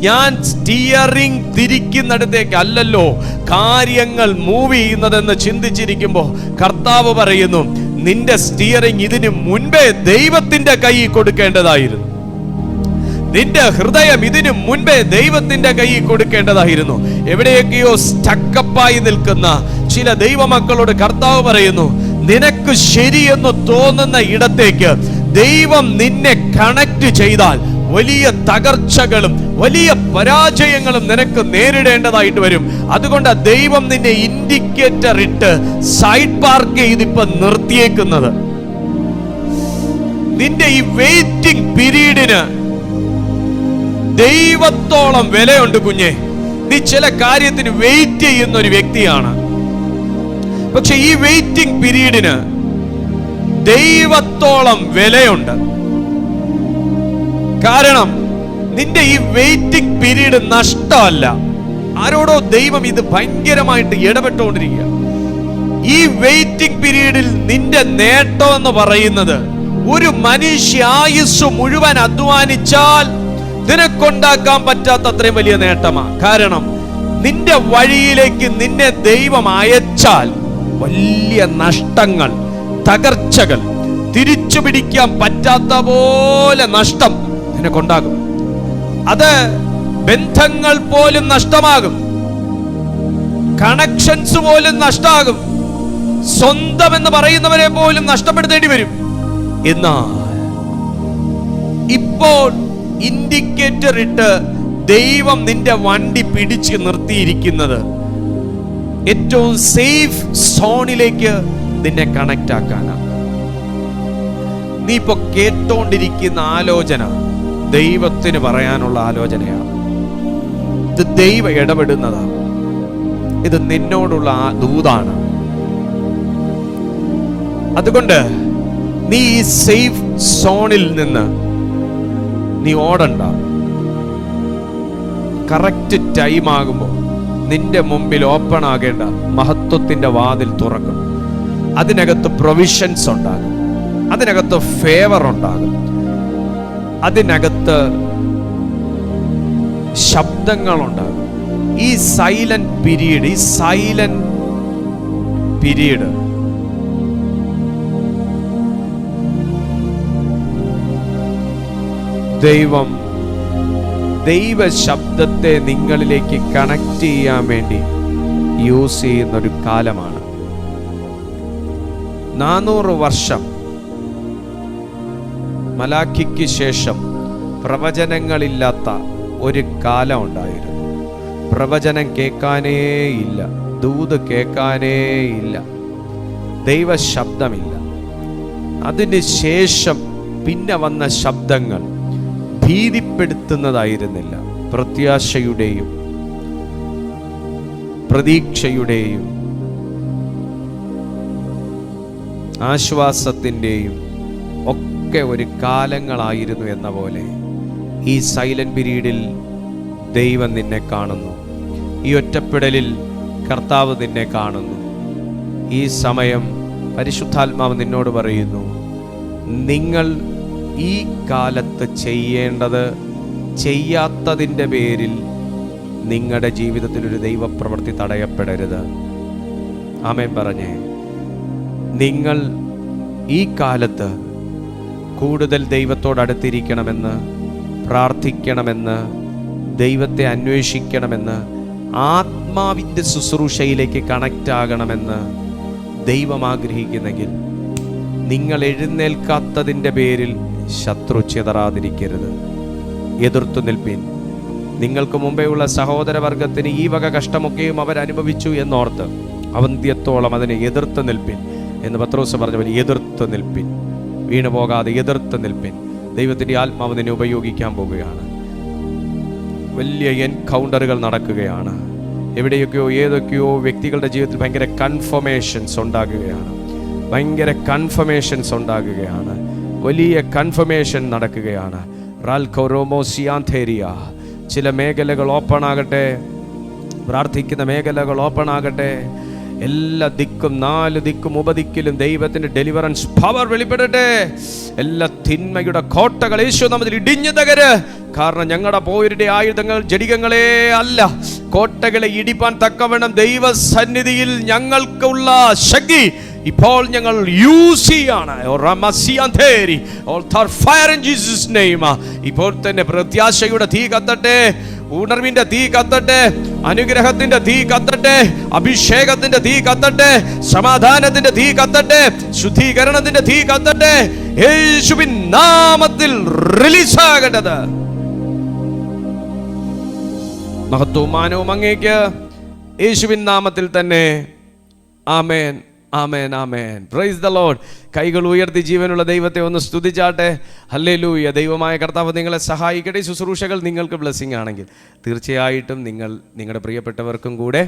ഞാൻ സ്റ്റിയറിംഗ് തിരിക്കുന്നിടത്തേക്ക് അല്ലല്ലോ കാര്യങ്ങൾ മൂവ് ചെയ്യുന്നതെന്ന് ചിന്തിച്ചിരിക്കുമ്പോൾ കർത്താവ് പറയുന്നു, നിന്റെ സ്റ്റിയറിംഗ് ഇതിനു മുൻപേ ദൈവത്തിന്റെ കൈയിൽ കൊടുക്കേണ്ടതായിരുന്നു. നിന്റെ ഹൃദയം ഇതിനു മുൻപേ ദൈവത്തിന്റെ കൈയിൽ കൊടുക്കേണ്ടതായിരുന്നു. എവിടെയൊക്കെയോ സ്റ്റക്കപ്പായി നിൽക്കുന്ന ചില ദൈവമക്കളോട് കർത്താവ് പറയുന്നു, നിനക്ക് ശരിയെന്ന് തോന്നുന്ന ഇടത്തേക്ക് ദൈവം നിന്നെ കണക്ട് ചെയ്താൽ വലിയ തകർച്ചകളും വലിയ പരാജയങ്ങളും നിനക്ക് നേരിടേണ്ടതായിട്ട് വരും. അതുകൊണ്ട് ദൈവം നിന്നെ ഇൻഡിക്കേറ്റർ ഇട്ട് സൈഡ് പാർക്ക് ചെയ്തിപ്പോ നിർത്തിയേക്കുന്നത്. നിന്റെ ഈ വെയിറ്റിംഗ് പീരീഡിന് ദൈവത്തോളം വിലയുണ്ട് കുഞ്ഞെ. നീ ചില കാര്യത്തിന് വെയിറ്റ് ചെയ്യുന്ന ഒരു വ്യക്തിയാണ്. പക്ഷെ ഈ വെയിറ്റിംഗ് പീരീഡിന് ദൈവത്തോളം വിലയുണ്ട്. കാരണം നിന്റെ ഈ വെയിറ്റിംഗ് പീരീഡ് നഷ്ടമല്ല. ആരോടോ ദൈവം ഇത് ഭയങ്കരമായിട്ട് ഇടപെട്ടുകൊണ്ടിരിക്കുക. ഈ വെയിറ്റിംഗ് പീരീഡിൽ നിന്റെ നേട്ടം എന്ന് പറയുന്നത് ഒരു മനുഷ്യായുസ് മുഴുവൻ അധ്വാനിച്ചാൽ നിനക്കൊണ്ടാക്കാൻ പറ്റാത്ത അത്രയും വലിയ നേട്ടമാണ്. കാരണം നിന്റെ വഴിയിലേക്ക് നിന്നെ ദൈവം അയച്ചാൽ വലിയ നഷ്ടങ്ങൾ, തകർച്ചകൾ, തിരിച്ചു പിടിക്കാൻ പറ്റാത്ത പോലെ നഷ്ടം നിനക്കൊണ്ടാകും. അത് ബന്ധങ്ങൾ പോലും നഷ്ടമാകും, കണക്ഷൻസ് പോലും നഷ്ടമാകും, സ്വന്തം എന്ന് പറയുന്നവരെ പോലും നഷ്ടപ്പെടുത്തേണ്ടി വരും. എന്നാൽ ഇപ്പോൾ ഇൻഡിക്കേറ്റർ ഇട്ട് ദൈവം നിന്റെ വണ്ടി പിടിച്ച് നിർത്തിയിരിക്കുന്നത് ഏറ്റവും സേഫ് സോണിലേക്ക് നിന്നെ കണക്ട് ആക്കാനാണ്. നീ ഇപ്പൊ കേട്ടോണ്ടിരിക്കുന്ന ആലോചന ദൈവത്തിന് പറയാനുള്ള ആലോചനയാണ്. ഇത് ദൈവം ഇടപെടുന്നതാണ്. ഇത് നിന്നോടുള്ള ദൂതാണ്. അതുകൊണ്ട് നീ ഈ സേഫ് സോണിൽ നിന്ന് നീ ഓടണ്ട. കറക്റ്റ് ടൈം ആകുമ്പോൾ നിന്റെ മുമ്പിൽ ഓപ്പൺ ആകേണ്ട മഹത്വത്തിന്റെ വാതിൽ തുറക്കും. അതിനകത്ത് പ്രൊവിഷൻസ് ഉണ്ടാകും, അതിനകത്ത് ഫേവർ ഉണ്ടാകും, അതിനകത്ത് ശബ്ദങ്ങളുണ്ടാകും. ഈ സൈലന്റ് പീരീഡ് ദൈവ ശബ്ദത്തെ നിങ്ങളിലേക്ക് കണക്ട് ചെയ്യാൻ വേണ്ടി യൂസ് ചെയ്യുന്ന ഒരു കാലമാണ്. 400 വർഷം മലാഖിക്ക് ശേഷം പ്രവചനങ്ങളില്ലാത്ത ഒരു കാലം ഉണ്ടായിരുന്നു. പ്രവചനം കേൾക്കാനേ ഇല്ല, ദൂത് കേൾക്കാനേ ഇല്ല, ദൈവ ശബ്ദമില്ല. അതിന് ശേഷം പിന്നെ വന്ന ശബ്ദങ്ങൾ ഭീതിപ്പെടുത്തുന്നതായിരുന്നില്ല. പ്രത്യാശയുടെയും പ്രതീക്ഷയുടെയും ആശ്വാസത്തിൻ്റെയും ഒക്കെ ഒരു കാലങ്ങളായിരുന്നു എന്ന പോലെ ഈ സൈലന്റ് പീരീഡിൽ ദൈവം നിന്നെ കാണുന്നു. ഈ ഒറ്റപ്പെടലിൽ കർത്താവ് നിന്നെ കാണുന്നു. ഈ സമയം പരിശുദ്ധാത്മാവ് നിന്നോട് പറയുന്നു, നിങ്ങൾ ഈ കാലത്ത് ചെയ്യേണ്ടത് ചെയ്യാത്തതിൻ്റെ പേരിൽ നിങ്ങളുടെ ജീവിതത്തിലൊരു ദൈവപ്രവൃത്തി തടയപ്പെടരുത്. ആമേൻ പറഞ്ഞേ. നിങ്ങൾ ഈ കാലത്ത് കൂടുതൽ ദൈവത്തോടടുത്തിരിക്കണമെന്ന്, പ്രാർത്ഥിക്കണമെന്ന്, ദൈവത്തെ അന്വേഷിക്കണമെന്ന്, ആത്മാവിൻ്റെ ശുശ്രൂഷയിലേക്ക് കണക്റ്റ് ആകണമെന്ന് ദൈവം ആഗ്രഹിക്കുന്നെങ്കിൽ നിങ്ങൾ എഴുന്നേൽക്കാത്തതിൻ്റെ പേരിൽ ശത്രു ചിതറാതിരിക്കരുത്. എതിർത്തു നിൽപ്പിൻ. നിങ്ങൾക്ക് മുമ്പേ ഉള്ള സഹോദരവർഗത്തിന് ഈ വക കഷ്ടമൊക്കെയും അവരനുഭവിച്ചു എന്നോർത്ത് അവന്ത്യത്തോളം അതിനെ എതിർത്ത് നിൽപ്പിൻ എന്ന് പത്രോസ് പറഞ്ഞ പോലെ എതിർത്ത് നിൽപ്പിൻ. വീണു പോകാതെ എതിർത്ത് നിൽപ്പിൻ. ദൈവത്തിൻ്റെ ആത്മാവ് നിന്നെ ഉപയോഗിക്കാൻ പോവുകയാണ്. വലിയ എൻകൗണ്ടറുകൾ നടക്കുകയാണ്. എവിടെയൊക്കെയോ ഏതൊക്കെയോ വ്യക്തികളുടെ ജീവിതത്തിൽ ഭയങ്കര കൺഫർമേഷൻസ് ഉണ്ടാകുകയാണ്. വലിയ കൺഫർമേഷൻ നടക്കുകയാണ്. ചില മേഖലകൾ ഓപ്പൺ ആകട്ടെ. പ്രാർത്ഥിക്കുന്ന മേഖലകൾ ഓപ്പൺ ആകട്ടെ. എല്ലാ ദിക്കും, 4 ദിക്കും ഉപദിക്കിലും ദൈവത്തിന്റെ ഡെലിവറൻസ് പവർ വെളിപ്പെടട്ടെ. എല്ലാ തിന്മയുടെ കോട്ടകൾ യേശു നാമത്തിൽ ഇടിഞ്ഞു തകര്. കാരണം ഞങ്ങളുടെ പോരുടെ ആയുധങ്ങൾ ജഡികങ്ങളെ അല്ല, കോട്ടകളെ ഇടിപ്പാൻ തക്കവണ്ണം ദൈവസന്നിധിയിൽ ഞങ്ങൾക്കുള്ള ശക്തി ഇപ്പോൾ ഞങ്ങൾ യൂസ് ചെയ്യാണ്. ഇപ്പോൾ തന്നെ പ്രത്യാശയുടെ തീ കത്തട്ടെ, ഉണർവിന്റെ തീ കത്തട്ടെ, അനുഗ്രഹത്തിന്റെ തീ കത്തട്ടെ, അഭിഷേകത്തിന്റെ തീ കത്തട്ടെ, സമാധാനത്തിന്റെ തീ കത്തട്ടെ, ശുദ്ധീകരണത്തിന്റെ തീ കത്തട്ടെ. യേശുവിൻ നാമത്തിൽ റിലീസാകേണ്ടത്. മഹത്വവും മാനവും അങ്ങേക്ക്, യേശുവിൻ നാമത്തിൽ തന്നെ. ആമേൻ, ആമേൻ, ആമേൻ. Praise the lord. കൈകൾ ഉയർത്തി ജീവനുള്ള ദൈവത്തെ ഒന്ന് സ്തുതിച്ചാട്ടെ. ഹല്ലേലൂയ. ദൈവമായ കർത്താവ് നിങ്ങളെ സഹായിക്കട്ടെ. ശുശ്രൂഷകൾ നിങ്ങൾക്ക് ബ്ലെസ്സിങ് ആണെങ്കിൽ തീർച്ചയായിട്ടും നിങ്ങൾ നിങ്ങളുടെ പ്രിയപ്പെട്ടവർക്കും കൂടെ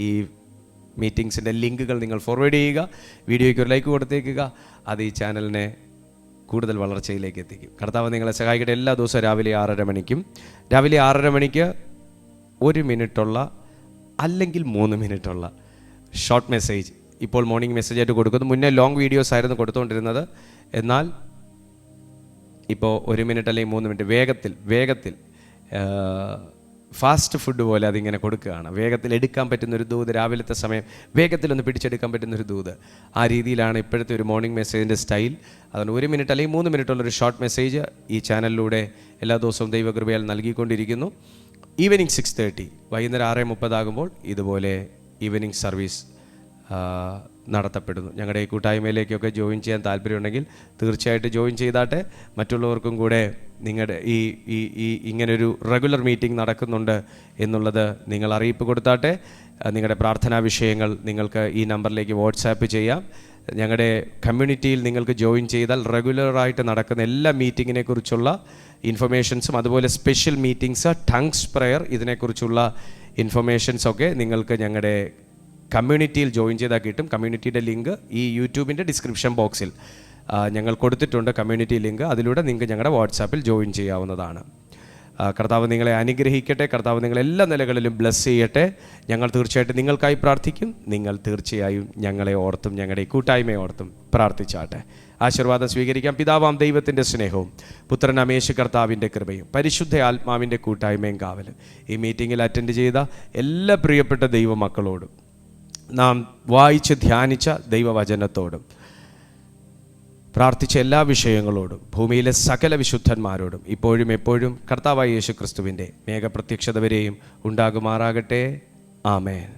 ഈ മീറ്റിംഗ്സിൻ്റെ ലിങ്കുകൾ നിങ്ങൾ ഫോർവേഡ് ചെയ്യുക. വീഡിയോയ്ക്ക് ഒരു ലൈക്ക് കൊടുത്തേക്കുക. അത് ഈ ചാനലിനെ കൂടുതൽ വളർച്ചയിലേക്ക് എത്തിക്കും. കർത്താവ് നിങ്ങളെ സഹായിക്കട്ടെ. എല്ലാ ദിവസവും രാവിലെ 6:30 മണിക്ക് 1 മിനിറ്റുള്ള അല്ലെങ്കിൽ 3 മിനിറ്റുള്ള ഷോർട്ട് മെസ്സേജ് ഇപ്പോൾ മോർണിംഗ് മെസ്സേജായിട്ട് കൊടുക്കുന്നു. മുന്നേ ലോങ് വീഡിയോസ് ആയിരുന്നു കൊടുത്തുകൊണ്ടിരുന്നത്. എന്നാൽ ഇപ്പോൾ 1 മിനിറ്റ് അല്ലെങ്കിൽ 3 മിനിറ്റ് വേഗത്തിൽ ഫാസ്റ്റ് ഫുഡ് പോലെ അതിങ്ങനെ കൊടുക്കുകയാണ്. വേഗത്തിൽ എടുക്കാൻ പറ്റുന്നൊരു ദൂത്, രാവിലത്തെ സമയം വേഗത്തിലൊന്ന് പിടിച്ചെടുക്കാൻ പറ്റുന്നൊരു ദൂത്. ആ രീതിയിലാണ് ഇപ്പോഴത്തെ ഒരു മോർണിംഗ് മെസ്സേജിൻ്റെ സ്റ്റൈൽ. അതുകൊണ്ട് 1 മിനിറ്റ് അല്ലെങ്കിൽ 3 മിനിറ്റുള്ളൊരു ഷോർട്ട് മെസ്സേജ് ഈ ചാനലിലൂടെ എല്ലാ ദിവസവും ദൈവകൃപയാൽ നൽകിക്കൊണ്ടിരിക്കുന്നു. ഈവനിങ് 6:30 വൈകുന്നേരം 6:30 ആകുമ്പോൾ ഇതുപോലെ ഈവനിങ് സർവീസ് നടത്തപ്പെടുന്നു. ഞങ്ങളുടെ ഈ കൂട്ടായ്മയിലേക്കൊക്കെ ജോയിൻ ചെയ്യാൻ താല്പര്യമുണ്ടെങ്കിൽ തീർച്ചയായിട്ടും ജോയിൻ ചെയ്താട്ടെ. മറ്റുള്ളവർക്കും കൂടെ നിങ്ങളുടെ ഈ ഇങ്ങനൊരു റെഗുലർ മീറ്റിംഗ് നടക്കുന്നുണ്ട് എന്നുള്ളത് നിങ്ങൾ അറിയിപ്പ് കൊടുത്താട്ടെ. നിങ്ങളുടെ പ്രാർത്ഥനാ വിഷയങ്ങൾ നിങ്ങൾക്ക് ഈ നമ്പറിലേക്ക് വാട്സാപ്പ് ചെയ്യാം. ഞങ്ങളുടെ കമ്മ്യൂണിറ്റിയിൽ നിങ്ങൾക്ക് ജോയിൻ ചെയ്താൽ റെഗുലറായിട്ട് നടക്കുന്ന എല്ലാ മീറ്റിങ്ങിനെ കുറിച്ചുള്ള ഇൻഫർമേഷൻസും അതുപോലെ സ്പെഷ്യൽ മീറ്റിംഗ്സ്, ടങ്സ് പ്രെയർ, ഇതിനെക്കുറിച്ചുള്ള ഇൻഫർമേഷൻസൊക്കെ നിങ്ങൾക്ക് ഞങ്ങളുടെ കമ്മ്യൂണിറ്റിയിൽ ജോയിൻ ചെയ്താൽ കിട്ടും. കമ്മ്യൂണിറ്റിയുടെ ലിങ്ക് ഈ യൂട്യൂബിൻ്റെ ഡിസ്ക്രിപ്ഷൻ ബോക്സിൽ ഞങ്ങൾ കൊടുത്തിട്ടുണ്ട്. കമ്മ്യൂണിറ്റി ലിങ്ക്, അതിലൂടെ നിങ്ങൾക്ക് ഞങ്ങളുടെ വാട്സാപ്പിൽ ജോയിൻ ചെയ്യാവുന്നതാണ്. കർത്താവ് നിങ്ങളെ അനുഗ്രഹിക്കട്ടെ. കർത്താവ് നിങ്ങളെ എല്ലാ നിലകളിലും ബ്ലെസ് ചെയ്യട്ടെ. ഞങ്ങൾ തീർച്ചയായിട്ടും നിങ്ങൾക്കായി പ്രാർത്ഥിക്കും. നിങ്ങൾ തീർച്ചയായും ഞങ്ങളെ ഓർത്തും ഞങ്ങളുടെ കൂട്ടായ്മയെ ഓർത്തും പ്രാർത്ഥിച്ചാട്ടെ. ആശീർവാദം സ്വീകരിക്കാം. പിതാവാം ദൈവത്തിൻ്റെ സ്നേഹവും പുത്രനാം യേശു കർത്താവിൻ്റെ കൃപയും പരിശുദ്ധ ആത്മാവിൻ്റെ കൂട്ടായ്മയും കാവലും ഈ മീറ്റിങ്ങിൽ അറ്റൻഡ് ചെയ്ത എല്ലാ പ്രിയപ്പെട്ട ദൈവമക്കളോടും നാം വായിച്ച് ധ്യാനിച്ച ദൈവവചനത്തോടും പ്രാർത്ഥിച്ച എല്ലാ വിഷയങ്ങളോടും ഭൂമിയിലെ സകല വിശുദ്ധന്മാരോടും ഇപ്പോഴും എപ്പോഴും കർത്താവായ യേശു ക്രിസ്തുവിൻ്റെ മേഘപ്രത്യക്ഷത വരെയും ഉണ്ടാകുമാറാകട്ടെ. ആമേൻ.